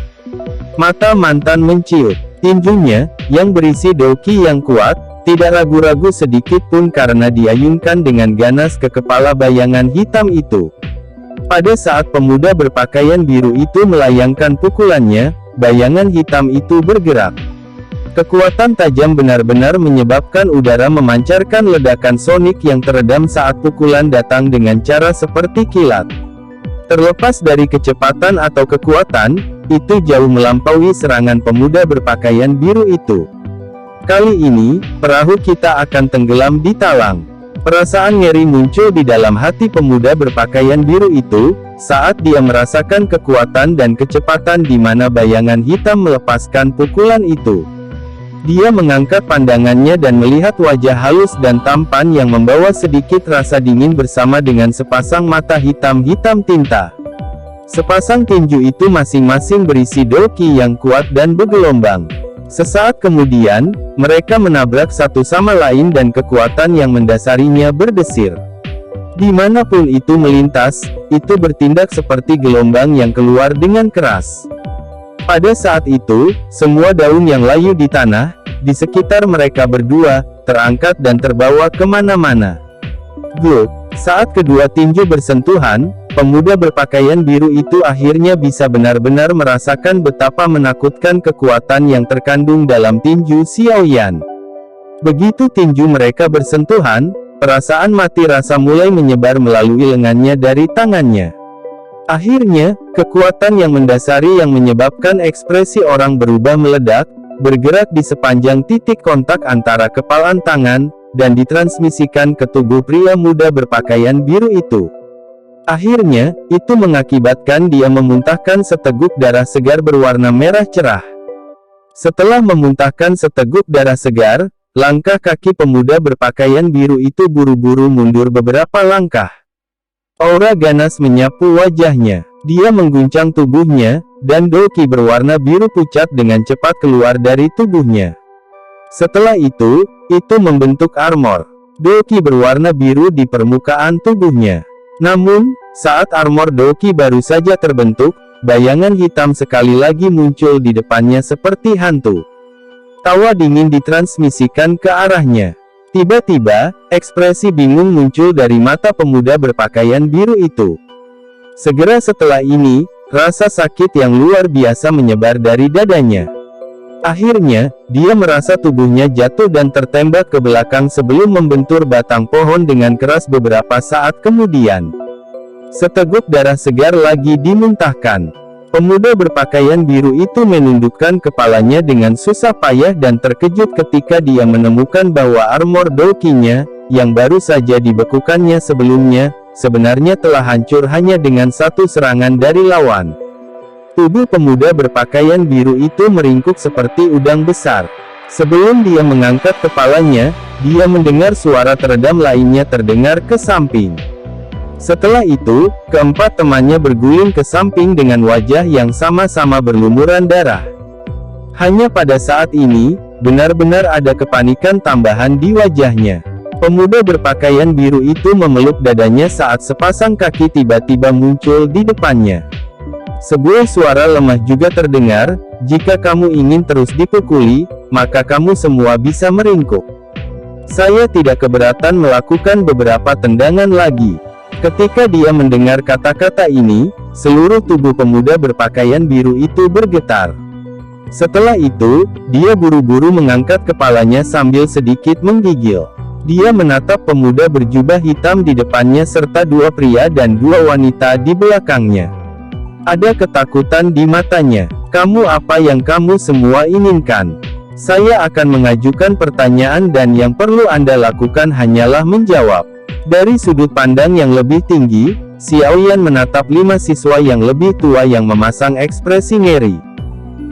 S1: Mata mantan menciut. Tinjunya, yang berisi doki yang kuat, tidak ragu-ragu sedikit pun karena diayunkan dengan ganas ke kepala bayangan hitam itu. Pada saat pemuda berpakaian biru itu melayangkan pukulannya, bayangan hitam itu bergerak. Kekuatan tajam benar-benar menyebabkan udara memancarkan ledakan sonik yang teredam saat pukulan datang dengan cara seperti kilat. Terlepas dari kecepatan atau kekuatan, itu jauh melampaui serangan pemuda berpakaian biru itu. Kali ini, perahu kita akan tenggelam di talang. Perasaan ngeri muncul di dalam hati pemuda berpakaian biru itu, saat dia merasakan kekuatan dan kecepatan di mana bayangan hitam melepaskan pukulan itu. Dia mengangkat pandangannya dan melihat wajah halus dan tampan yang membawa sedikit rasa dingin bersama dengan sepasang mata hitam-hitam tinta. Sepasang tinju itu masing-masing berisi doki yang kuat dan bergelombang. Sesaat kemudian, mereka menabrak satu sama lain dan kekuatan yang mendasarinya berdesir. Dimanapun itu melintas, itu bertindak seperti gelombang yang keluar dengan keras. Pada saat itu, semua daun yang layu di tanah, di sekitar mereka berdua, terangkat dan terbawa kemana-mana. Gluk! Saat kedua tinju bersentuhan, pemuda berpakaian biru itu akhirnya bisa benar-benar merasakan betapa menakutkan kekuatan yang terkandung dalam tinju Xiaoyan. Begitu tinju mereka bersentuhan, perasaan mati rasa mulai menyebar melalui lengannya dari tangannya. Akhirnya, kekuatan yang mendasari yang menyebabkan ekspresi orang berubah meledak, bergerak di sepanjang titik kontak antara kepalan tangan, dan ditransmisikan ke tubuh pria muda berpakaian biru itu. Akhirnya, itu mengakibatkan dia memuntahkan seteguk darah segar berwarna merah cerah. Setelah memuntahkan seteguk darah segar, langkah kaki pemuda berpakaian biru itu buru-buru mundur beberapa langkah. Aura ganas menyapu wajahnya. Dia mengguncang tubuhnya, dan doki berwarna biru pucat dengan cepat keluar dari tubuhnya. Setelah itu membentuk armor. Doki berwarna biru di permukaan tubuhnya. Namun, saat armor doki baru saja terbentuk, bayangan hitam sekali lagi muncul di depannya seperti hantu. Tawa dingin ditransmisikan ke arahnya. Tiba-tiba, ekspresi bingung muncul dari mata pemuda berpakaian biru itu. Segera setelah ini, rasa sakit yang luar biasa menyebar dari dadanya. Akhirnya, dia merasa tubuhnya jatuh dan tertembak ke belakang sebelum membentur batang pohon dengan keras beberapa saat kemudian. Seteguk darah segar lagi dimuntahkan. Pemuda berpakaian biru itu menundukkan kepalanya dengan susah payah dan terkejut ketika dia menemukan bahwa armor dokinya, yang baru saja dibekukannya sebelumnya, sebenarnya telah hancur hanya dengan satu serangan dari lawan. Tubuh pemuda berpakaian biru itu meringkuk seperti udang besar. Sebelum dia mengangkat kepalanya, dia mendengar suara teredam lainnya terdengar ke samping. Setelah itu, keempat temannya berguling ke samping dengan wajah yang sama-sama berlumuran darah. Hanya pada saat ini, benar-benar ada kepanikan tambahan di wajahnya. Pemuda berpakaian biru itu memeluk dadanya saat sepasang kaki tiba-tiba muncul di depannya. Sebuah suara lemah juga terdengar, "Jika kamu ingin terus dipukuli, maka kamu semua bisa meringkuk. Saya tidak keberatan melakukan beberapa tendangan lagi." Ketika dia mendengar kata-kata ini, seluruh tubuh pemuda berpakaian biru itu bergetar. Setelah itu, dia buru-buru mengangkat kepalanya sambil sedikit menggigil. Dia menatap pemuda berjubah hitam di depannya serta dua pria dan dua wanita di belakangnya. Ada ketakutan di matanya. "Kamu apa yang kamu semua inginkan? Saya akan mengajukan pertanyaan dan yang perlu Anda lakukan hanyalah menjawab." Dari sudut pandang yang lebih tinggi, Xiaoyan menatap 5 siswa yang lebih tua yang memasang ekspresi ngeri.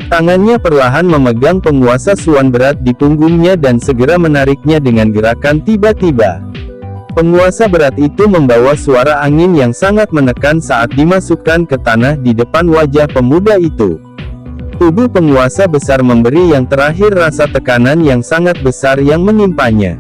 S1: Tangannya perlahan memegang penguasa suan berat di punggungnya dan segera menariknya dengan gerakan tiba-tiba. Penguasa berat itu membawa suara angin yang sangat menekan saat dimasukkan ke tanah di depan wajah pemuda itu. Tubuh penguasa besar memberi yang terakhir rasa tekanan yang sangat besar yang menimpanya.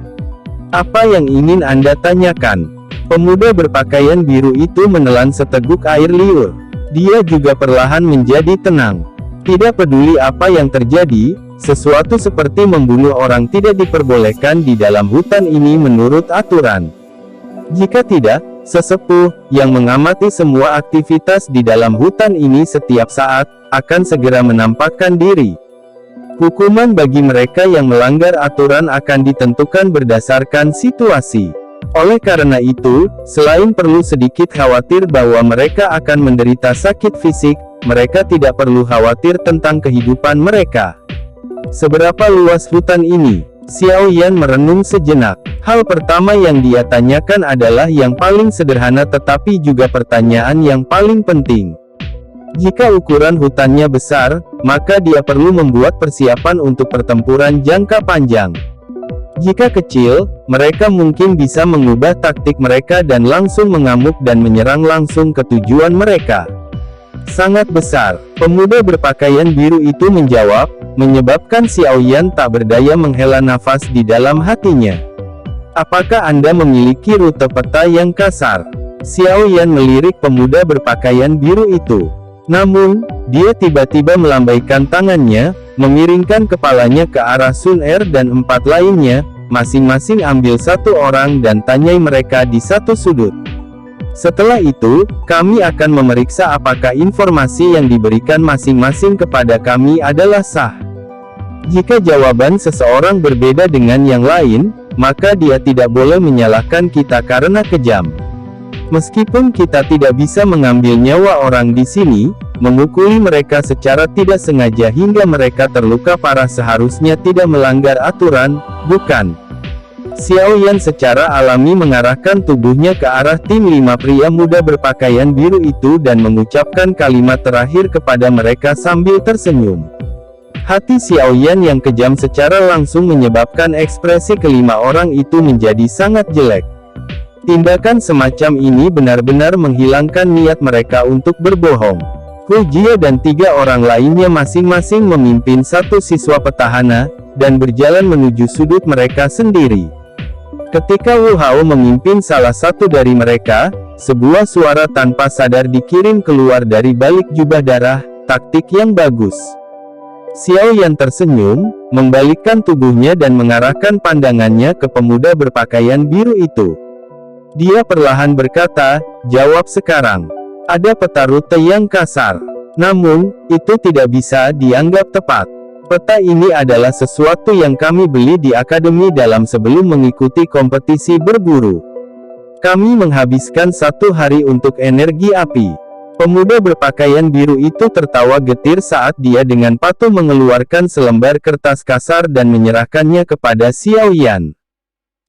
S1: "Apa yang ingin Anda tanyakan?" Pemuda berpakaian biru itu menelan seteguk air liur. Dia juga perlahan menjadi tenang. Tidak peduli apa yang terjadi, sesuatu seperti membunuh orang tidak diperbolehkan di dalam hutan ini menurut aturan. Jika tidak, sesepuh, yang mengamati semua aktivitas di dalam hutan ini setiap saat, akan segera menampakkan diri. Hukuman bagi mereka yang melanggar aturan akan ditentukan berdasarkan situasi. Oleh karena itu, selain perlu sedikit khawatir bahwa mereka akan menderita sakit fisik, mereka tidak perlu khawatir tentang kehidupan mereka. Seberapa luas hutan ini? Xiaoyan merenung sejenak. Hal pertama yang dia tanyakan adalah yang paling sederhana tetapi juga pertanyaan yang paling penting. Jika ukuran hutannya besar, maka dia perlu membuat persiapan untuk pertempuran jangka panjang. Jika kecil, mereka mungkin bisa mengubah taktik mereka dan langsung mengamuk dan menyerang langsung ke tujuan mereka. Sangat besar, Pemuda berpakaian biru itu menjawab, menyebabkan Xiaoyan tak berdaya menghela nafas di dalam hatinya. Apakah Anda memiliki rute peta yang kasar? Xiaoyan melirik pemuda berpakaian biru itu. Namun, dia tiba-tiba melambaikan tangannya, memiringkan kepalanya ke arah Sun Er dan 4 lainnya, masing-masing ambil 1 orang dan tanyai mereka di satu sudut. Setelah itu, kami akan memeriksa apakah informasi yang diberikan masing-masing kepada kami adalah sah. Jika jawaban seseorang berbeda dengan yang lain, maka dia tidak boleh menyalahkan kita karena kejam. Meskipun kita tidak bisa mengambil nyawa orang di sini, memukuli mereka secara tidak sengaja hingga mereka terluka parah seharusnya tidak melanggar aturan, bukan? Xiaoyan secara alami mengarahkan tubuhnya ke arah tim 5 pria muda berpakaian biru itu dan mengucapkan kalimat terakhir kepada mereka sambil tersenyum. Hati Xiaoyan yang kejam secara langsung menyebabkan ekspresi kelima orang itu menjadi sangat jelek. Tindakan semacam ini benar-benar menghilangkan niat mereka untuk berbohong. Hu Jie dan 3 orang lainnya masing-masing memimpin 1 siswa petahana, dan berjalan menuju sudut mereka sendiri. Ketika Wu Hao memimpin salah satu dari mereka, sebuah suara tanpa sadar dikirim keluar dari balik jubah darah, taktik yang bagus. Xiaoyan tersenyum, membalikkan tubuhnya dan mengarahkan pandangannya ke pemuda berpakaian biru itu. Dia perlahan berkata, jawab sekarang. Ada peta rute yang kasar. Namun, itu tidak bisa dianggap tepat. Peta ini adalah sesuatu yang kami beli di akademi dalam sebelum mengikuti kompetisi berburu. Kami menghabiskan 1 hari untuk energi api. Pemuda berpakaian biru itu tertawa getir saat dia dengan patuh mengeluarkan selembar kertas kasar dan menyerahkannya kepada Xiaoyan.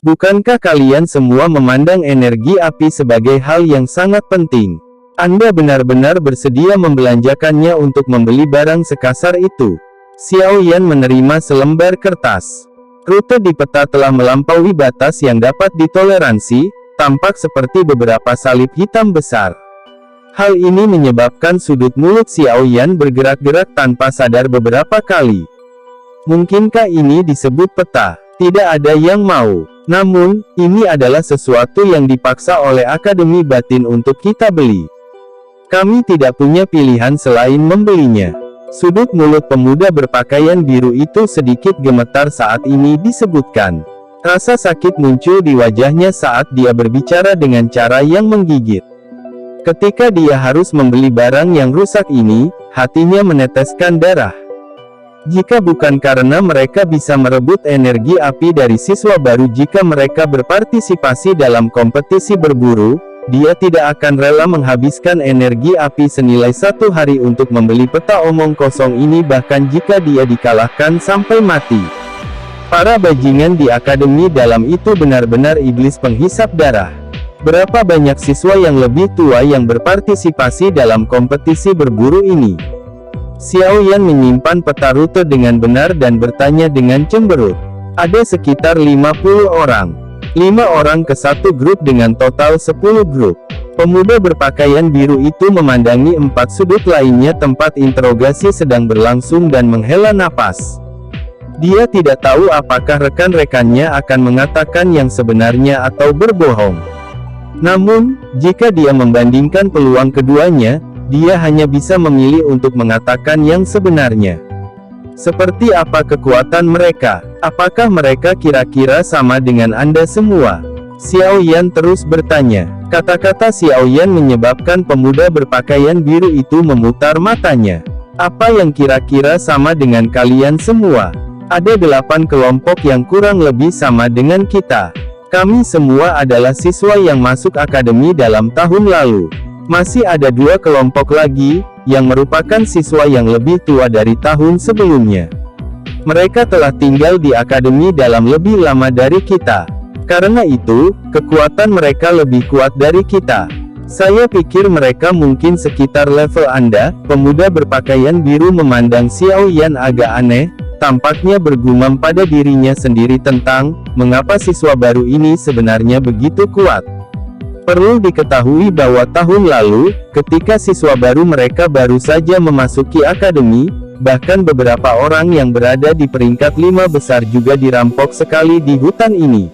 S1: Bukankah kalian semua memandang energi api sebagai hal yang sangat penting? Anda benar-benar bersedia membelanjakannya untuk membeli barang sekasar itu? Xiaoyan menerima selembar kertas. Rute di peta telah melampaui batas yang dapat ditoleransi, tampak seperti beberapa salib hitam besar. Hal ini menyebabkan sudut mulut Xiaoyan bergerak-gerak tanpa sadar beberapa kali. Mungkinkah ini disebut peta? Tidak ada yang mau. Namun, ini adalah sesuatu yang dipaksa oleh Akademi Batin untuk kita beli. Kami tidak punya pilihan selain membelinya. Sudut mulut pemuda berpakaian biru itu sedikit gemetar saat ini disebutkan. Rasa sakit muncul di wajahnya saat dia berbicara dengan cara yang menggigit. Ketika dia harus membeli barang yang rusak ini, hatinya meneteskan darah. Jika bukan karena mereka bisa merebut energi api dari siswa baru jika mereka berpartisipasi dalam kompetisi berburu, dia tidak akan rela menghabiskan energi api senilai 1 hari untuk membeli peta omong kosong ini bahkan jika dia dikalahkan sampai mati. Para bajingan di akademi dalam itu benar-benar iblis penghisap darah. Berapa banyak siswa yang lebih tua yang berpartisipasi dalam kompetisi berburu ini? Xiaoyan menyimpan peta rute dengan benar dan bertanya dengan cemberut. Ada sekitar 50 orang. 5 orang ke 1 grup dengan total 10 grup. Pemuda berpakaian biru itu memandangi 4 sudut lainnya tempat interogasi sedang berlangsung dan menghela napas. Dia tidak tahu apakah rekan-rekannya akan mengatakan yang sebenarnya atau berbohong. Namun, jika dia membandingkan peluang keduanya, dia hanya bisa memilih untuk mengatakan yang sebenarnya. Seperti apa kekuatan mereka? Apakah mereka kira-kira sama dengan Anda semua? Xiaoyan terus bertanya. Kata-kata Xiaoyan menyebabkan pemuda berpakaian biru itu memutar matanya. Apa yang kira-kira sama dengan kalian semua? Ada 8 kelompok yang kurang lebih sama dengan kita. Kami semua adalah siswa yang masuk akademi dalam tahun lalu. Masih ada 2 kelompok lagi, yang merupakan siswa yang lebih tua dari tahun sebelumnya. Mereka telah tinggal di akademi dalam lebih lama dari kita. Karena itu, kekuatan mereka lebih kuat dari kita. Saya pikir mereka mungkin sekitar level Anda. Pemuda berpakaian biru memandang Xiaoyan agak aneh, tampaknya bergumam pada dirinya sendiri tentang, mengapa siswa baru ini sebenarnya begitu kuat. Perlu diketahui bahwa tahun lalu, ketika siswa baru mereka baru saja memasuki akademi, bahkan beberapa orang yang berada di peringkat 5 besar juga dirampok sekali di hutan ini.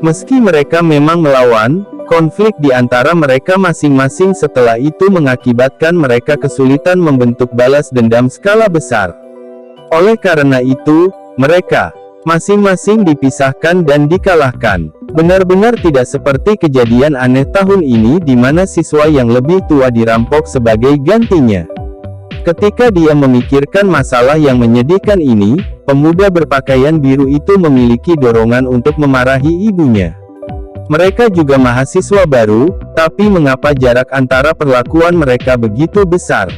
S1: Meski mereka memang melawan, konflik di antara mereka masing-masing setelah itu mengakibatkan mereka kesulitan membentuk balas dendam skala besar. Oleh karena itu, mereka masing-masing dipisahkan dan dikalahkan. Benar-benar tidak seperti kejadian aneh tahun ini di mana siswa yang lebih tua dirampok sebagai gantinya. Ketika dia memikirkan masalah yang menyedihkan ini, pemuda berpakaian biru itu memiliki dorongan untuk memarahi ibunya. Mereka juga mahasiswa baru, tapi mengapa jarak antara perlakuan mereka begitu besar?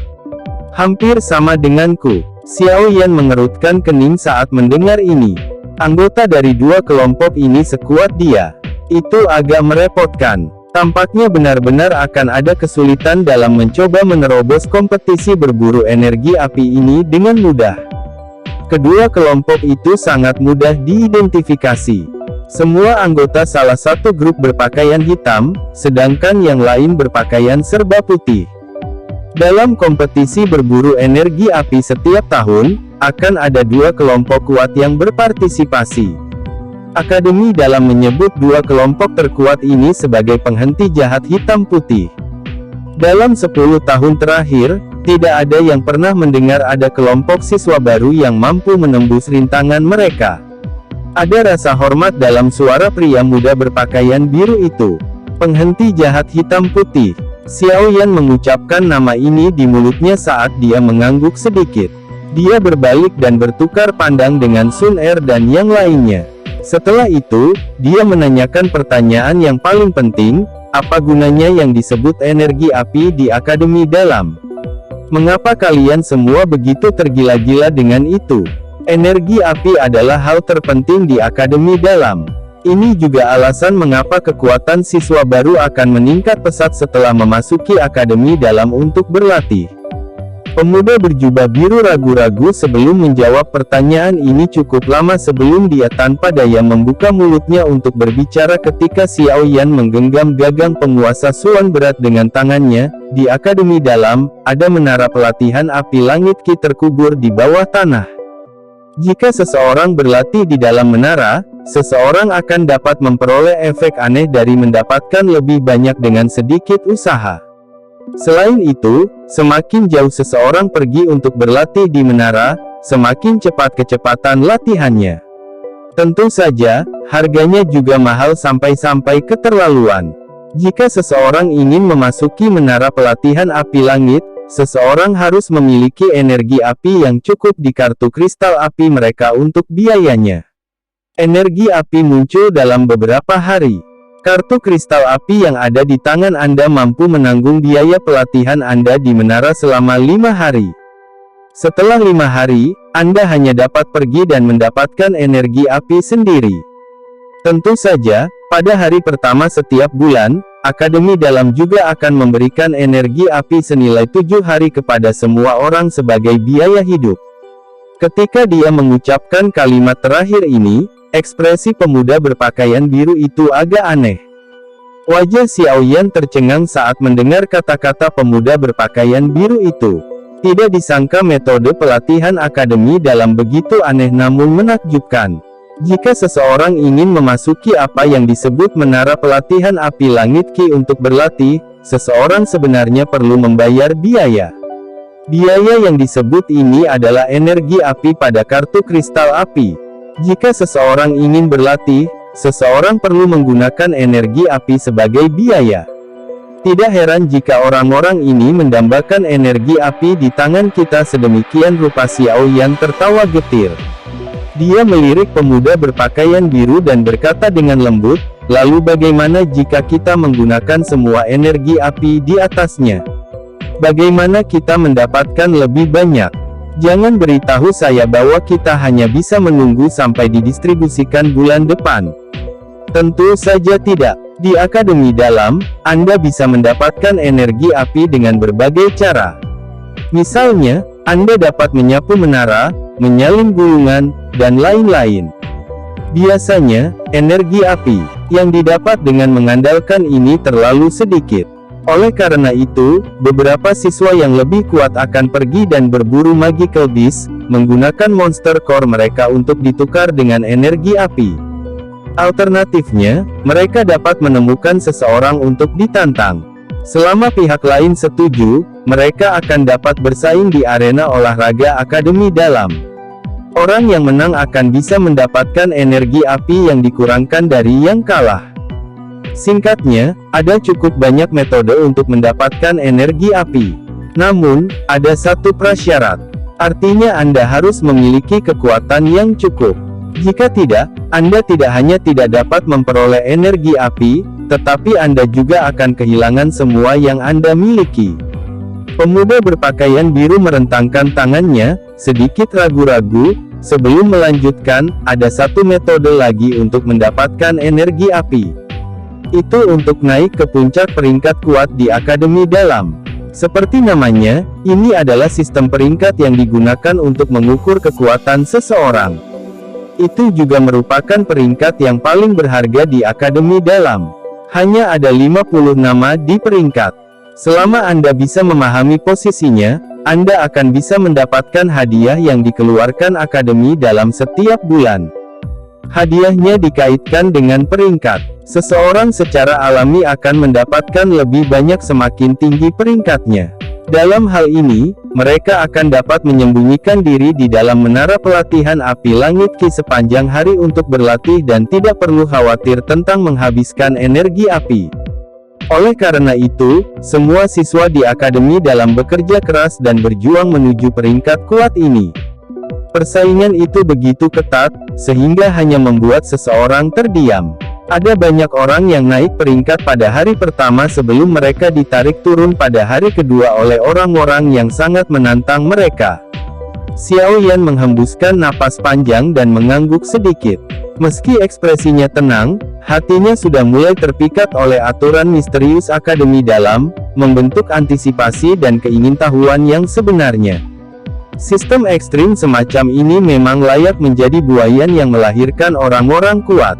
S1: Hampir sama denganku. Xiao Yan mengerutkan kening saat mendengar ini. Anggota dari dua kelompok ini sekuat dia. Itu agak merepotkan. Tampaknya benar-benar akan ada kesulitan dalam mencoba menerobos kompetisi berburu energi api ini dengan mudah. Kedua kelompok itu sangat mudah diidentifikasi. Semua anggota salah satu grup berpakaian hitam, sedangkan yang lain berpakaian serba putih. Dalam kompetisi berburu energi api setiap tahun, akan ada dua kelompok kuat yang berpartisipasi. Akademi dalam menyebut dua kelompok terkuat ini sebagai penghenti jahat hitam putih. Dalam 10 tahun terakhir, tidak ada yang pernah mendengar ada kelompok siswa baru yang mampu menembus rintangan mereka. Ada rasa hormat dalam suara pria muda berpakaian biru itu. Penghenti jahat hitam putih. Xiao Yan mengucapkan nama ini di mulutnya saat dia mengangguk sedikit. Dia berbalik dan bertukar pandang dengan Sun Er dan yang lainnya. Setelah itu, dia menanyakan pertanyaan yang paling penting, apa gunanya yang disebut energi api di Akademi Dalam? Mengapa kalian semua begitu tergila-gila dengan itu? Energi api adalah hal terpenting di Akademi Dalam. Ini juga alasan mengapa kekuatan siswa baru akan meningkat pesat setelah memasuki Akademi Dalam untuk berlatih. Pemuda berjubah biru ragu-ragu sebelum menjawab pertanyaan ini cukup lama sebelum dia tanpa daya membuka mulutnya untuk berbicara ketika Xiao Yan menggenggam gagang penguasa Suan berat dengan tangannya. Di Akademi Dalam, ada menara pelatihan api langit Qi terkubur di bawah tanah. Jika seseorang berlatih di dalam menara, seseorang akan dapat memperoleh efek aneh dari mendapatkan lebih banyak dengan sedikit usaha. Selain itu, semakin jauh seseorang pergi untuk berlatih di menara, semakin cepat kecepatan latihannya. Tentu saja, harganya juga mahal sampai-sampai keterlaluan. Jika seseorang ingin memasuki menara pelatihan api langit, seseorang harus memiliki energi api yang cukup di kartu kristal api mereka untuk biayanya. Energi api muncul dalam beberapa hari. Kartu kristal api yang ada di tangan Anda mampu menanggung biaya pelatihan Anda di menara selama 5 hari. Setelah 5 hari, Anda hanya dapat pergi dan mendapatkan energi api sendiri. Tentu saja, pada hari pertama setiap bulan, Akademi Dalam juga akan memberikan energi api senilai 7 hari kepada semua orang sebagai biaya hidup. Ketika dia mengucapkan kalimat terakhir ini, ekspresi pemuda berpakaian biru itu agak aneh. Wajah Xiao Yan tercengang saat mendengar kata-kata pemuda berpakaian biru itu. Tidak disangka metode pelatihan Akademi Dalam begitu aneh namun menakjubkan. Jika seseorang ingin memasuki apa yang disebut menara pelatihan api langit Qi untuk berlatih, seseorang sebenarnya perlu membayar biaya. Biaya yang disebut ini adalah energi api pada kartu kristal api. Jika seseorang ingin berlatih, seseorang perlu menggunakan energi api sebagai biaya. Tidak heran jika orang-orang ini mendambakan energi api di tangan kita sedemikian rupa. Xiao Yan tertawa getir. Dia melirik pemuda berpakaian biru dan berkata dengan lembut, lalu bagaimana jika kita menggunakan semua energi api di atasnya? Bagaimana kita mendapatkan lebih banyak? Jangan beritahu saya bahwa kita hanya bisa menunggu sampai didistribusikan bulan depan. Tentu saja tidak. Di Akademi Dalam, Anda bisa mendapatkan energi api dengan berbagai cara. Misalnya, Anda dapat menyapu menara, menyalin gulungan, dan lain-lain. Biasanya, energi api yang didapat dengan mengandalkan ini terlalu sedikit. Oleh karena itu, beberapa siswa yang lebih kuat akan pergi dan berburu Magical Beast, menggunakan Monster Core mereka untuk ditukar dengan energi api. Alternatifnya, mereka dapat menemukan seseorang untuk ditantang. Selama pihak lain setuju, mereka akan dapat bersaing di arena olahraga Akademi Dalam. Orang yang menang akan bisa mendapatkan energi api yang dikurangkan dari yang kalah. Singkatnya, ada cukup banyak metode untuk mendapatkan energi api. Namun, ada satu prasyarat. Artinya Anda harus memiliki kekuatan yang cukup. Jika tidak, Anda tidak hanya tidak dapat memperoleh energi api, tetapi Anda juga akan kehilangan semua yang Anda miliki. Pemuda berpakaian biru merentangkan tangannya, sedikit ragu-ragu. Sebelum melanjutkan, ada satu metode lagi untuk mendapatkan energi api. Itu untuk naik ke puncak peringkat kuat di Akademi Dalam. Seperti namanya, ini adalah sistem peringkat yang digunakan untuk mengukur kekuatan seseorang. Itu juga merupakan peringkat yang paling berharga di Akademi Dalam. Hanya ada 50 nama di peringkat. Selama Anda bisa memahami posisinya, Anda akan bisa mendapatkan hadiah yang dikeluarkan Akademi Dalam setiap bulan. Hadiahnya dikaitkan dengan peringkat. Seseorang secara alami akan mendapatkan lebih banyak semakin tinggi peringkatnya. Dalam hal ini, mereka akan dapat menyembunyikan diri di dalam menara pelatihan api langit Ki sepanjang hari untuk berlatih dan tidak perlu khawatir tentang menghabiskan energi api. Oleh karena itu, semua siswa di Akademi Dalam bekerja keras dan berjuang menuju peringkat kuat ini. Persaingan itu begitu ketat, sehingga hanya membuat seseorang terdiam. Ada banyak orang yang naik peringkat pada hari pertama sebelum mereka ditarik turun pada hari kedua oleh orang-orang yang sangat menantang mereka. Xiao Yan menghembuskan napas panjang dan mengangguk sedikit. Meski ekspresinya tenang, hatinya sudah mulai terpikat oleh aturan misterius Akademi Dalam, membentuk antisipasi dan keingintahuan yang sebenarnya. Sistem ekstrim semacam ini memang layak menjadi buayan yang melahirkan orang-orang kuat.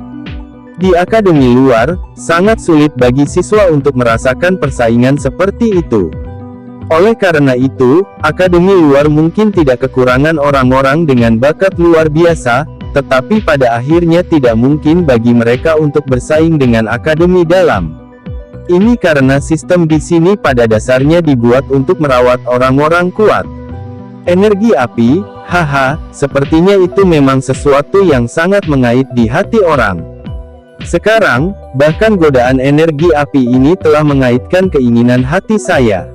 S1: Di akademi luar, sangat sulit bagi siswa untuk merasakan persaingan seperti itu. Oleh karena itu, akademi luar mungkin tidak kekurangan orang-orang dengan bakat luar biasa, tetapi pada akhirnya tidak mungkin bagi mereka untuk bersaing dengan akademi dalam. Ini karena sistem di sini pada dasarnya dibuat untuk merawat orang-orang kuat. Energi api, haha, sepertinya itu memang sesuatu yang sangat mengait di hati orang. Sekarang, bahkan godaan energi api ini telah mengaitkan keinginan hati saya.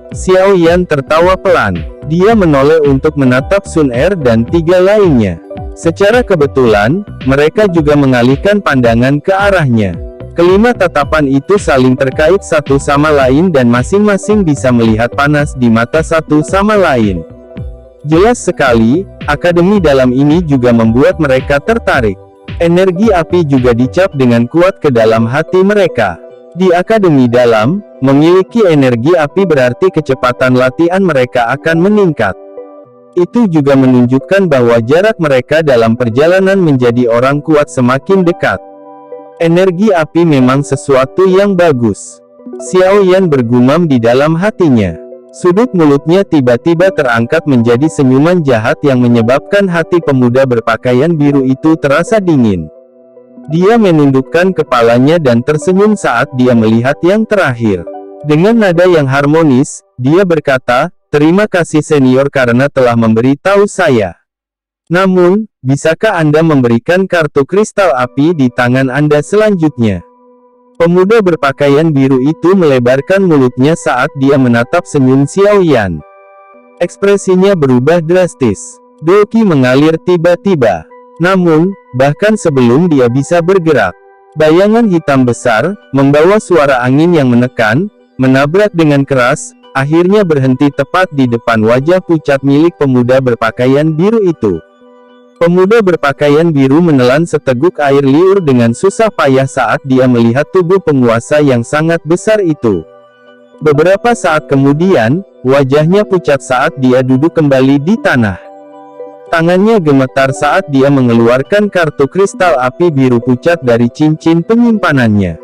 S1: Xiao Yan tertawa pelan. Dia menoleh untuk menatap Sun Er dan tiga lainnya. Secara kebetulan, mereka juga mengalihkan pandangan ke arahnya. Kelima tatapan itu saling terkait satu sama lain dan masing-masing bisa melihat panas di mata satu sama lain. Jelas sekali, akademi dalam ini juga membuat mereka tertarik. Energi api juga dicap dengan kuat ke dalam hati mereka. Di akademi dalam, memiliki energi api berarti kecepatan latihan mereka akan meningkat. Itu juga menunjukkan bahwa jarak mereka dalam perjalanan menjadi orang kuat semakin dekat. Energi api memang sesuatu yang bagus. Xiao Yan bergumam di dalam hatinya. Sudut mulutnya tiba-tiba terangkat menjadi senyuman jahat yang menyebabkan hati pemuda berpakaian biru itu terasa dingin. Dia menundukkan kepalanya dan tersenyum saat dia melihat yang terakhir. Dengan nada yang harmonis, dia berkata, "Terima kasih senior karena telah memberitahu saya. Namun, bisakah Anda memberikan kartu kristal api di tangan Anda selanjutnya?" Pemuda berpakaian biru itu melebarkan mulutnya saat dia menatap senyum Xiao Yan. Ekspresinya berubah drastis. Doqi mengalir tiba-tiba. Namun, bahkan sebelum dia bisa bergerak, bayangan hitam besar, membawa suara angin yang menekan, menabrak dengan keras, akhirnya berhenti tepat di depan wajah pucat milik pemuda berpakaian biru itu. Pemuda berpakaian biru menelan seteguk air liur dengan susah payah saat dia melihat tubuh penguasa yang sangat besar itu. Beberapa saat kemudian, wajahnya pucat saat dia duduk kembali di tanah. Tangannya gemetar saat dia mengeluarkan kartu kristal api biru pucat dari cincin penyimpanannya.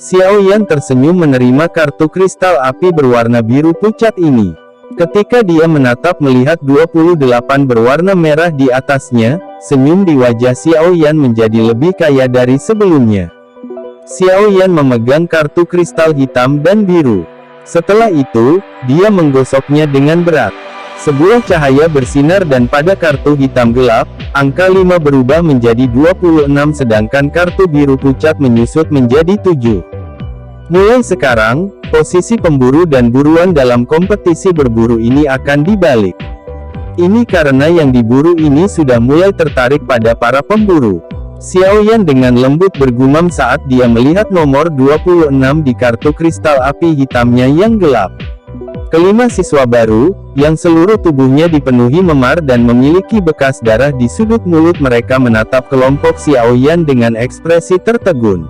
S1: Xiao Yan tersenyum menerima kartu kristal api berwarna biru pucat ini. Ketika dia menatap melihat 28 berwarna merah di atasnya, senyum di wajah Xiao Yan menjadi lebih kaya dari sebelumnya. Xiao Yan memegang kartu kristal hitam dan biru. Setelah itu, dia menggosoknya dengan berat. Sebuah cahaya bersinar dan pada kartu hitam gelap, angka 5 berubah menjadi 26 sedangkan kartu biru pucat menyusut menjadi 7. Mulai sekarang, posisi pemburu dan buruan dalam kompetisi berburu ini akan dibalik. Ini karena yang diburu ini sudah mulai tertarik pada para pemburu. Xiao Yan dengan lembut bergumam saat dia melihat nomor 26 di kartu kristal api hitamnya yang gelap. Kelima siswa baru, yang seluruh tubuhnya dipenuhi memar dan memiliki bekas darah di sudut mulut mereka menatap kelompok Xiao Yan dengan ekspresi tertegun.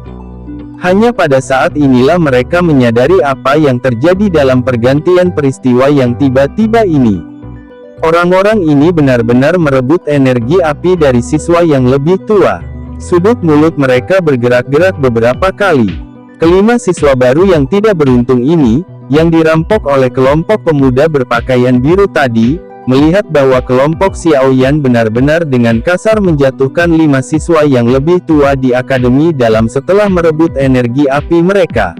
S1: Hanya pada saat inilah mereka menyadari apa yang terjadi dalam pergantian peristiwa yang tiba-tiba ini. Orang-orang ini benar-benar merebut energi api dari siswa yang lebih tua. Sudut mulut mereka bergerak-gerak beberapa kali. Kelima siswa baru yang tidak beruntung ini, yang dirampok oleh kelompok pemuda berpakaian biru tadi, melihat bahwa kelompok Xiao Yan benar-benar dengan kasar menjatuhkan 5 siswa yang lebih tua di akademi dalam setelah merebut energi api mereka.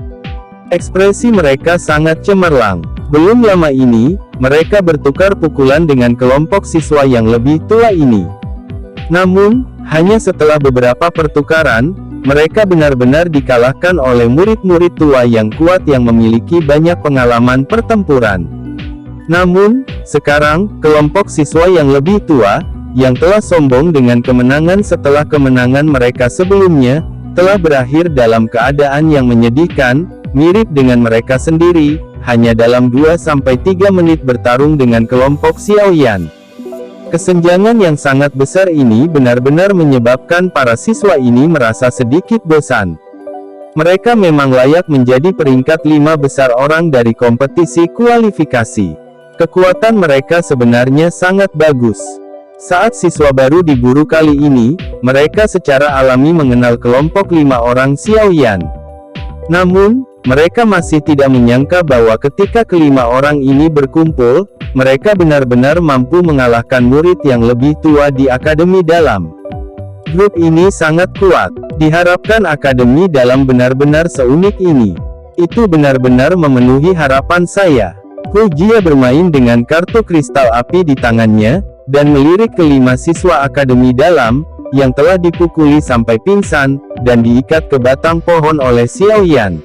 S1: Ekspresi mereka sangat cemerlang. Belum lama ini, mereka bertukar pukulan dengan kelompok siswa yang lebih tua ini. Namun, hanya setelah beberapa pertukaran, mereka benar-benar dikalahkan oleh murid-murid tua yang kuat yang memiliki banyak pengalaman pertempuran. Namun, sekarang, kelompok siswa yang lebih tua, yang telah sombong dengan kemenangan setelah kemenangan mereka sebelumnya, telah berakhir dalam keadaan yang menyedihkan, mirip dengan mereka sendiri, hanya dalam 2-3 menit bertarung dengan kelompok Xiao Yan. Kesenjangan yang sangat besar ini benar-benar menyebabkan para siswa ini merasa sedikit bosan. Mereka memang layak menjadi peringkat 5 besar orang dari kompetisi kualifikasi. Kekuatan mereka sebenarnya sangat bagus. Saat siswa baru diburu kali ini, mereka secara alami mengenal kelompok 5 orang Xiao Yan. Namun, mereka masih tidak menyangka bahwa ketika kelima orang ini berkumpul, mereka benar-benar mampu mengalahkan murid yang lebih tua di akademi dalam. Grup ini sangat kuat. Diharapkan akademi dalam benar-benar seunik ini. Itu benar-benar memenuhi harapan saya. Hu Jia bermain dengan kartu kristal api di tangannya, dan melirik kelima siswa akademi dalam, yang telah dipukuli sampai pingsan, dan diikat ke batang pohon oleh Xiao Yan.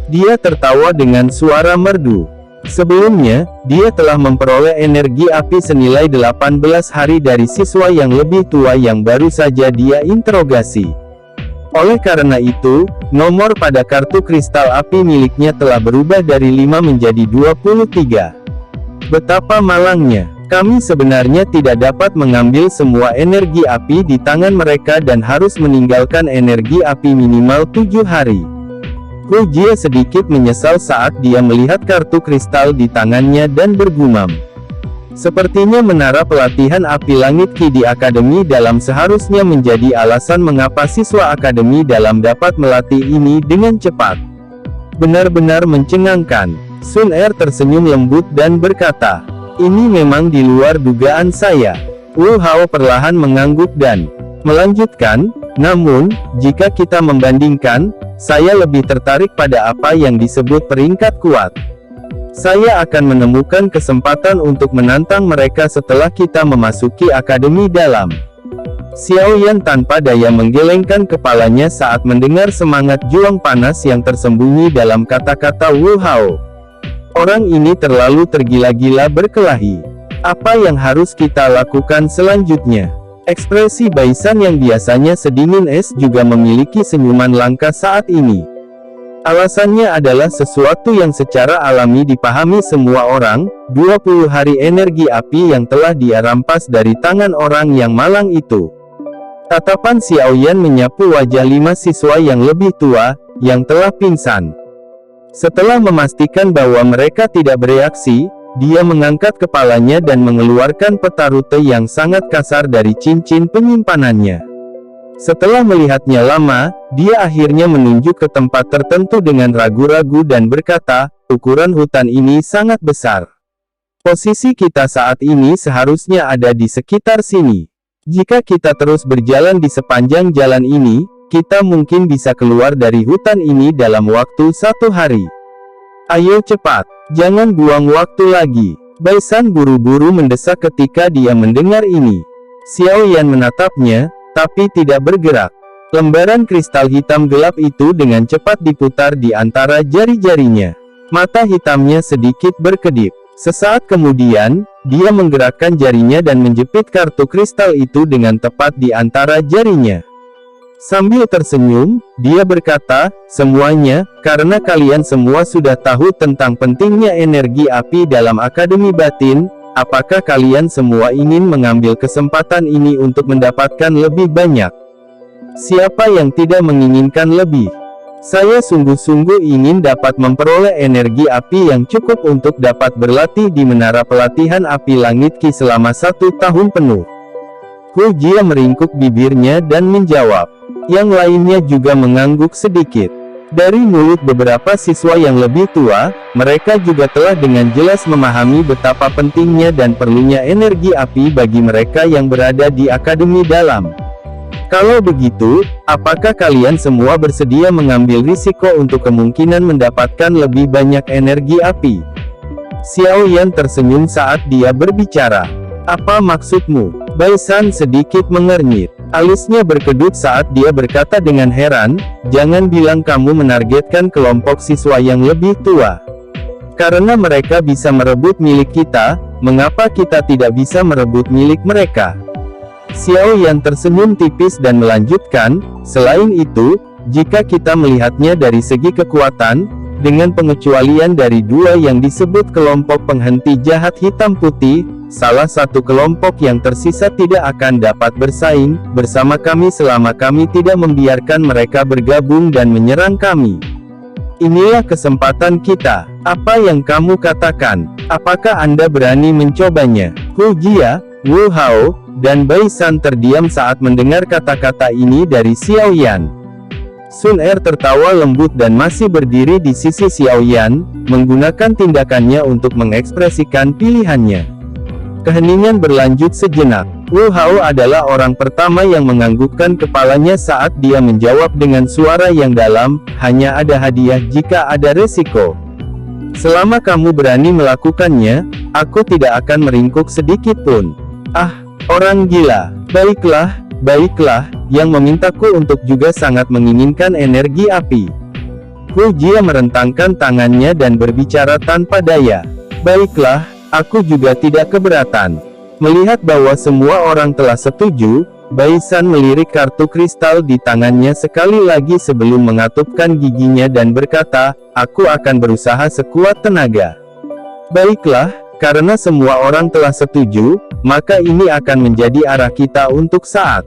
S1: Dia tertawa dengan suara merdu. Sebelumnya, dia telah memperoleh energi api senilai 18 hari dari siswa yang lebih tua yang baru saja dia interogasi. Oleh karena itu, nomor pada kartu kristal api miliknya telah berubah dari 5 menjadi 23. Betapa malangnya. Kami sebenarnya tidak dapat mengambil semua energi api di tangan mereka dan harus meninggalkan energi api minimal 7 hari. Hu Jia sedikit menyesal saat dia melihat kartu kristal di tangannya dan bergumam. Sepertinya menara pelatihan api langit Qi di akademi dalam seharusnya menjadi alasan mengapa siswa akademi dalam dapat melatih ini dengan cepat. Benar-benar mencengangkan. Sun Er tersenyum lembut dan berkata, "Ini memang di luar dugaan saya." Wu Hao perlahan mengangguk dan melanjutkan, "Namun, jika kita membandingkan, saya lebih tertarik pada apa yang disebut peringkat kuat. Saya akan menemukan kesempatan untuk menantang mereka setelah kita memasuki akademi dalam." Xiao Yan tanpa daya menggelengkan kepalanya saat mendengar semangat juang panas yang tersembunyi dalam kata-kata Wu Hao. Orang ini terlalu tergila-gila berkelahi. Apa yang harus kita lakukan selanjutnya? Ekspresi Baisan yang biasanya sedingin es juga memiliki senyuman langka saat ini. Alasannya adalah sesuatu yang secara alami dipahami semua orang, 20 hari energi api yang telah dia rampas dari tangan orang yang malang itu. Tatapan Xiao Yan menyapu wajah 5 siswa yang lebih tua, yang telah pingsan. Setelah memastikan bahwa mereka tidak bereaksi, dia mengangkat kepalanya dan mengeluarkan peta rute yang sangat kasar dari cincin penyimpanannya. Setelah melihatnya lama, dia akhirnya menunjuk ke tempat tertentu dengan ragu-ragu dan berkata, ukuran hutan ini sangat besar. Posisi kita saat ini seharusnya ada di sekitar sini. Jika kita terus berjalan di sepanjang jalan ini, kita mungkin bisa keluar dari hutan ini dalam waktu 1 hari. Ayo cepat, jangan buang waktu lagi. Baisan buru-buru mendesak ketika dia mendengar ini. Xiao Yan menatapnya, tapi tidak bergerak. Lembaran kristal hitam gelap itu dengan cepat diputar di antara jari-jarinya. Mata hitamnya sedikit berkedip. Sesaat kemudian, dia menggerakkan jarinya dan menjepit kartu kristal itu dengan tepat di antara jarinya. Sambil tersenyum, dia berkata, semuanya, karena kalian semua sudah tahu tentang pentingnya energi api dalam Akademi Batin, apakah kalian semua ingin mengambil kesempatan ini untuk mendapatkan lebih banyak? Siapa yang tidak menginginkan lebih? Saya sungguh-sungguh ingin dapat memperoleh energi api yang cukup untuk dapat berlatih di menara pelatihan api langit Qi selama 1 tahun penuh. Hu Jia meringkuk bibirnya dan menjawab. Yang lainnya juga mengangguk sedikit. Dari mulut beberapa siswa yang lebih tua, mereka juga telah dengan jelas memahami betapa pentingnya dan perlunya energi api bagi mereka yang berada di akademi dalam. Kalau begitu, apakah kalian semua bersedia mengambil risiko untuk kemungkinan mendapatkan lebih banyak energi api? Xiao Yan tersenyum saat dia berbicara. Apa maksudmu? Baisan sedikit mengernyit. Alisnya berkedut saat dia berkata dengan heran, jangan bilang kamu menargetkan kelompok siswa yang lebih tua. Karena mereka bisa merebut milik kita, mengapa kita tidak bisa merebut milik mereka? Xiao Yan tersenyum tipis dan melanjutkan, selain itu, jika kita melihatnya dari segi kekuatan, dengan pengecualian dari 2 yang disebut kelompok penghenti jahat hitam putih, salah satu kelompok yang tersisa tidak akan dapat bersaing bersama kami selama kami tidak membiarkan mereka bergabung dan menyerang kami. Inilah kesempatan kita. Apa yang kamu katakan? Apakah Anda berani mencobanya? Hu Jia, Wu Hao, dan Baisan terdiam saat mendengar kata-kata ini dari Xiao Yan. Sun Er tertawa lembut dan masih berdiri di sisi Xiao Yan, menggunakan tindakannya untuk mengekspresikan pilihannya. Keheningan berlanjut sejenak. Wu Hao adalah orang pertama yang menganggukkan kepalanya saat dia menjawab dengan suara yang dalam, hanya ada hadiah jika ada resiko. Selama kamu berani melakukannya, aku tidak akan meringkuk sedikit pun. Ah, orang gila. Baiklah, baiklah, yang memintaku untuk juga sangat menginginkan energi api. Hu Jia merentangkan tangannya dan berbicara tanpa daya. Baiklah, aku juga tidak keberatan. Melihat bahwa semua orang telah setuju, Baisan melirik kartu kristal di tangannya sekali lagi sebelum mengatupkan giginya dan berkata, aku akan berusaha sekuat tenaga. Baiklah, karena semua orang telah setuju, maka ini akan menjadi arah kita untuk saat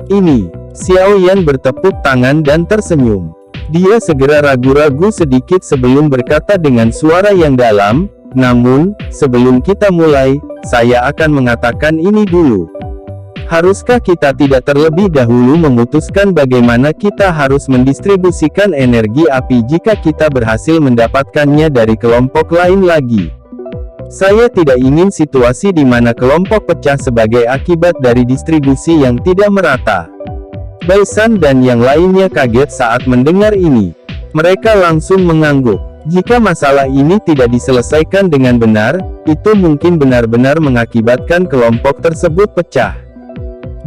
S1: ini. Xiao Yan bertepuk tangan dan tersenyum. Dia segera ragu-ragu sedikit sebelum berkata dengan suara yang dalam, namun, sebelum kita mulai, saya akan mengatakan ini dulu. Haruskah kita tidak terlebih dahulu memutuskan bagaimana kita harus mendistribusikan energi api jika kita berhasil mendapatkannya dari kelompok lain lagi? Saya tidak ingin situasi di mana kelompok pecah sebagai akibat dari distribusi yang tidak merata. Baisan dan yang lainnya kaget saat mendengar ini. Mereka langsung mengangguk. Jika masalah ini tidak diselesaikan dengan benar, itu mungkin benar-benar mengakibatkan kelompok tersebut pecah.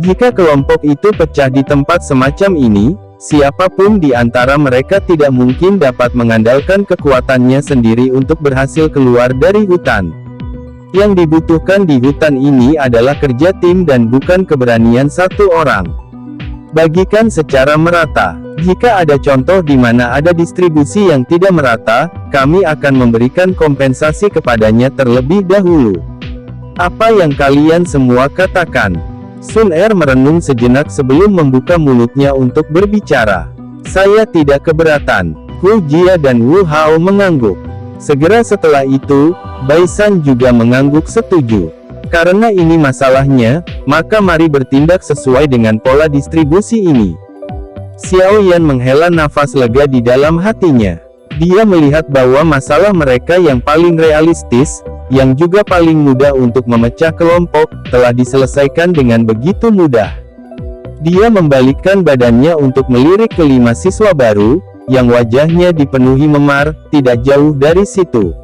S1: Jika kelompok itu pecah di tempat semacam ini, siapapun di antara mereka tidak mungkin dapat mengandalkan kekuatannya sendiri untuk berhasil keluar dari hutan. Yang dibutuhkan di hutan ini adalah kerja tim dan bukan keberanian satu orang. Bagikan secara merata. Jika ada contoh di mana ada distribusi yang tidak merata, kami akan memberikan kompensasi kepadanya terlebih dahulu. Apa yang kalian semua katakan? Sun Er merenung sejenak sebelum membuka mulutnya untuk berbicara. Saya tidak keberatan. Hu Jia dan Wu Hao mengangguk. Segera setelah itu, Baisan juga mengangguk setuju. Karena ini masalahnya, maka mari bertindak sesuai dengan pola distribusi ini. Xiao Yan menghela nafas lega di dalam hatinya. Dia melihat bahwa masalah mereka yang paling realistis, yang juga paling mudah untuk memecah kelompok, telah diselesaikan dengan begitu mudah. Dia membalikkan badannya untuk melirik kelima siswa baru, yang wajahnya dipenuhi memar, tidak jauh dari situ.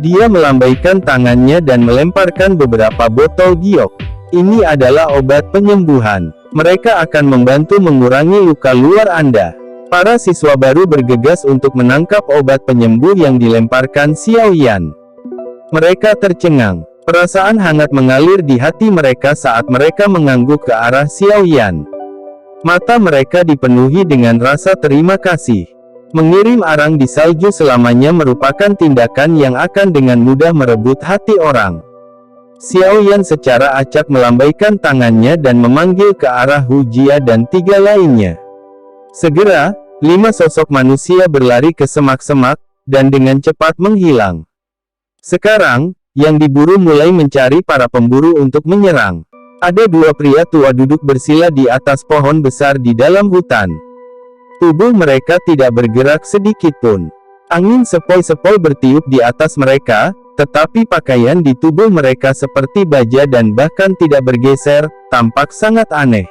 S1: Dia melambaikan tangannya dan melemparkan beberapa botol giok. Ini adalah obat penyembuhan. Mereka akan membantu mengurangi luka luar Anda. Para siswa baru bergegas untuk menangkap obat penyembuh yang dilemparkan Xiao Yan. Mereka tercengang. Perasaan hangat mengalir di hati mereka saat mereka mengangguk ke arah Xiao Yan. Mata mereka dipenuhi dengan rasa terima kasih. Mengirim arang di salju selamanya merupakan tindakan yang akan dengan mudah merebut hati orang. Xiao Yan secara acak melambaikan tangannya dan memanggil ke arah Hu Jia dan 3 lainnya. Segera, 5 sosok manusia berlari ke semak-semak, dan dengan cepat menghilang. Sekarang, yang diburu mulai mencari para pemburu untuk menyerang. Ada 2 pria tua duduk bersila di atas pohon besar di dalam hutan. Tubuh mereka tidak bergerak sedikit pun. Angin sepoi-sepoi bertiup di atas mereka, tetapi pakaian di tubuh mereka seperti baja dan bahkan tidak bergeser, tampak sangat aneh.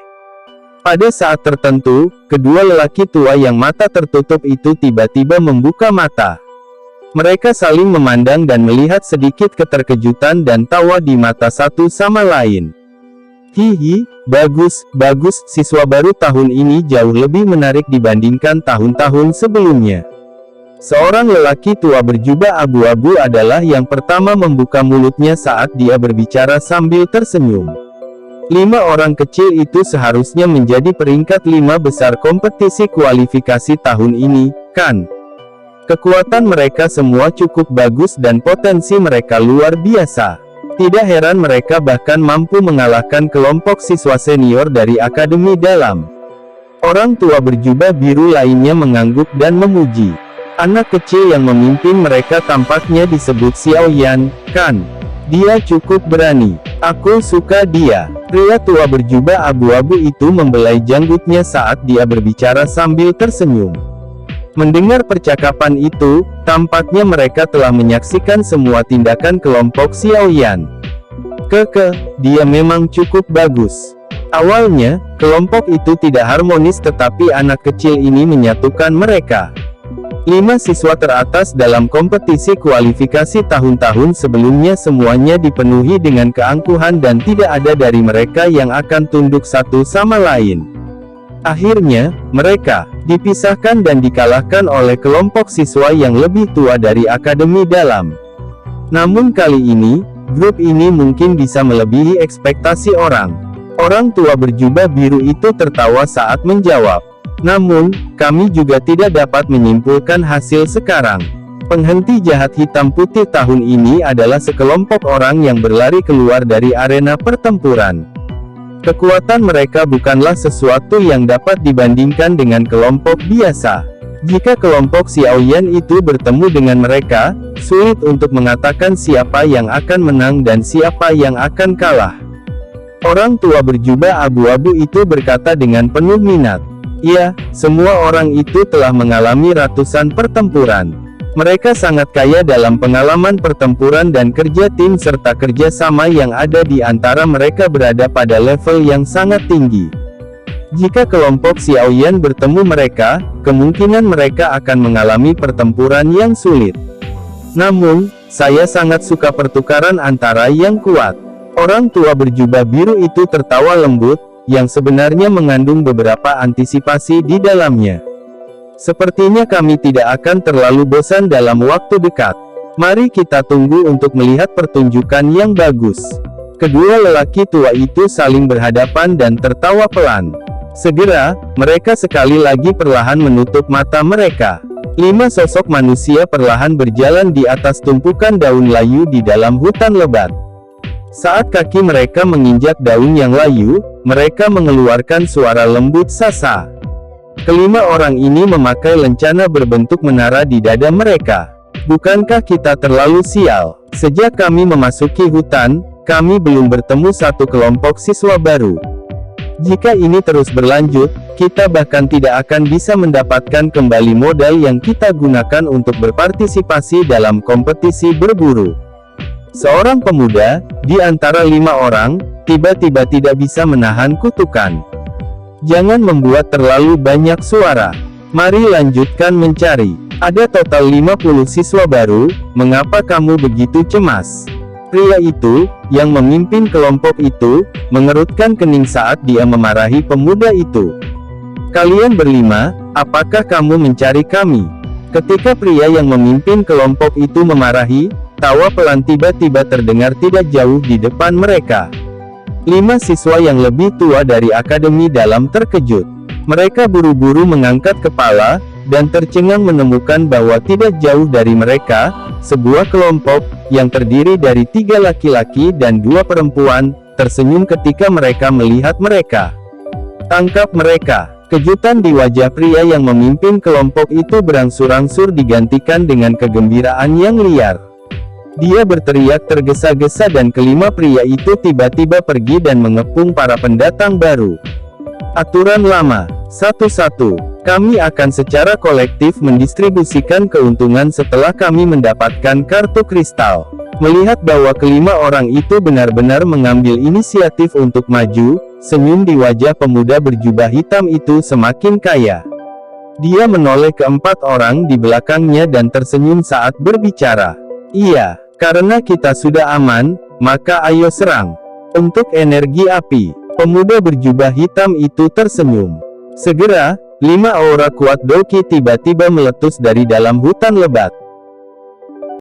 S1: Pada saat tertentu, kedua lelaki tua yang mata tertutup itu tiba-tiba membuka mata. Mereka saling memandang dan melihat sedikit keterkejutan dan tawa di mata satu sama lain. Hihi, bagus, siswa baru tahun ini jauh lebih menarik dibandingkan tahun-tahun sebelumnya. Seorang lelaki tua berjubah abu-abu adalah yang pertama membuka mulutnya saat dia berbicara sambil tersenyum. 5 orang kecil itu seharusnya menjadi peringkat 5 besar kompetisi kualifikasi tahun ini, kan? Kekuatan mereka semua cukup bagus dan potensi mereka luar biasa. Tidak heran mereka bahkan mampu mengalahkan kelompok siswa senior dari Akademi Dalam. Orang tua berjubah biru lainnya mengangguk dan memuji. Anak kecil yang memimpin mereka tampaknya disebut Xiao Yan, kan? Dia cukup berani. Aku suka dia. Pria tua berjubah abu-abu itu membelai janggutnya saat dia berbicara sambil tersenyum. Mendengar percakapan itu, tampaknya mereka telah menyaksikan semua tindakan kelompok Xiao Yan. Dia memang cukup bagus. Awalnya, kelompok itu tidak harmonis tetapi anak kecil ini menyatukan mereka. 5 siswa teratas dalam kompetisi kualifikasi tahun-tahun sebelumnya semuanya dipenuhi dengan keangkuhan dan tidak ada dari mereka yang akan tunduk satu sama lain. Akhirnya, mereka dipisahkan dan dikalahkan oleh kelompok siswa yang lebih tua dari Akademi Dalam. Namun kali ini, grup ini mungkin bisa melebihi ekspektasi orang. Orang tua berjubah biru itu tertawa saat menjawab. Namun, kami juga tidak dapat menyimpulkan hasil sekarang. Penghenti jahat hitam putih tahun ini adalah sekelompok orang yang berlari keluar dari arena pertempuran. Kekuatan mereka bukanlah sesuatu yang dapat dibandingkan dengan kelompok biasa. Jika kelompok Xiao Yan itu bertemu dengan mereka, sulit untuk mengatakan siapa yang akan menang dan siapa yang akan kalah. Orang tua berjubah abu-abu itu berkata dengan penuh minat. Ya, semua orang itu telah mengalami ratusan pertempuran. Mereka sangat kaya dalam pengalaman pertempuran dan kerja tim serta kerjasama yang ada di antara mereka berada pada level yang sangat tinggi. Jika kelompok Xiao Yan bertemu mereka, kemungkinan mereka akan mengalami pertempuran yang sulit. Namun, saya sangat suka pertukaran antara yang kuat. Orang tua berjubah biru itu tertawa lembut, yang sebenarnya mengandung beberapa antisipasi di dalamnya. Sepertinya kami tidak akan terlalu bosan dalam waktu dekat. Mari kita tunggu untuk melihat pertunjukan yang bagus. Kedua lelaki tua itu saling berhadapan dan tertawa pelan. Segera, mereka sekali lagi perlahan menutup mata mereka. 5 sosok manusia perlahan berjalan di atas tumpukan daun layu di dalam hutan lebat. Saat kaki mereka menginjak daun yang layu, mereka mengeluarkan suara lembut sasa. Kelima orang ini memakai lencana berbentuk menara di dada mereka. Bukankah kita terlalu sial? Sejak kami memasuki hutan, kami belum bertemu satu kelompok siswa baru. Jika ini terus berlanjut, kita bahkan tidak akan bisa mendapatkan kembali modal yang kita gunakan untuk berpartisipasi dalam kompetisi berburu. Seorang pemuda, di antara 5 orang, tiba-tiba tidak bisa menahan kutukan. Jangan membuat terlalu banyak suara. Mari lanjutkan mencari. Ada total 50 siswa baru, mengapa kamu begitu cemas? Pria itu, yang memimpin kelompok itu, mengerutkan kening saat dia memarahi pemuda itu. Kalian berlima, apakah kamu mencari kami? Ketika pria yang memimpin kelompok itu memarahi, tawa pelan tiba-tiba terdengar tidak jauh di depan mereka. 5 siswa yang lebih tua dari akademi dalam terkejut. Mereka buru-buru mengangkat kepala, dan tercengang menemukan bahwa tidak jauh dari mereka, sebuah kelompok, yang terdiri dari 3 laki-laki dan 2 perempuan, tersenyum ketika mereka melihat mereka. Tangkap mereka! Kejutan di wajah pria yang memimpin kelompok itu berangsur-angsur digantikan dengan kegembiraan yang liar. Dia berteriak tergesa-gesa dan kelima pria itu tiba-tiba pergi dan mengepung para pendatang baru. Aturan lama. 1-1. Kami akan secara kolektif mendistribusikan keuntungan setelah kami mendapatkan kartu kristal. Melihat bahwa kelima orang itu benar-benar mengambil inisiatif untuk maju, senyum di wajah pemuda berjubah hitam itu semakin kaya. Dia menoleh ke 4 orang di belakangnya dan tersenyum saat berbicara. Iya, karena kita sudah aman, maka ayo serang. Untuk energi api, pemuda berjubah hitam itu tersenyum. Segera, 5 aura kuat Doki tiba-tiba meletus dari dalam hutan lebat.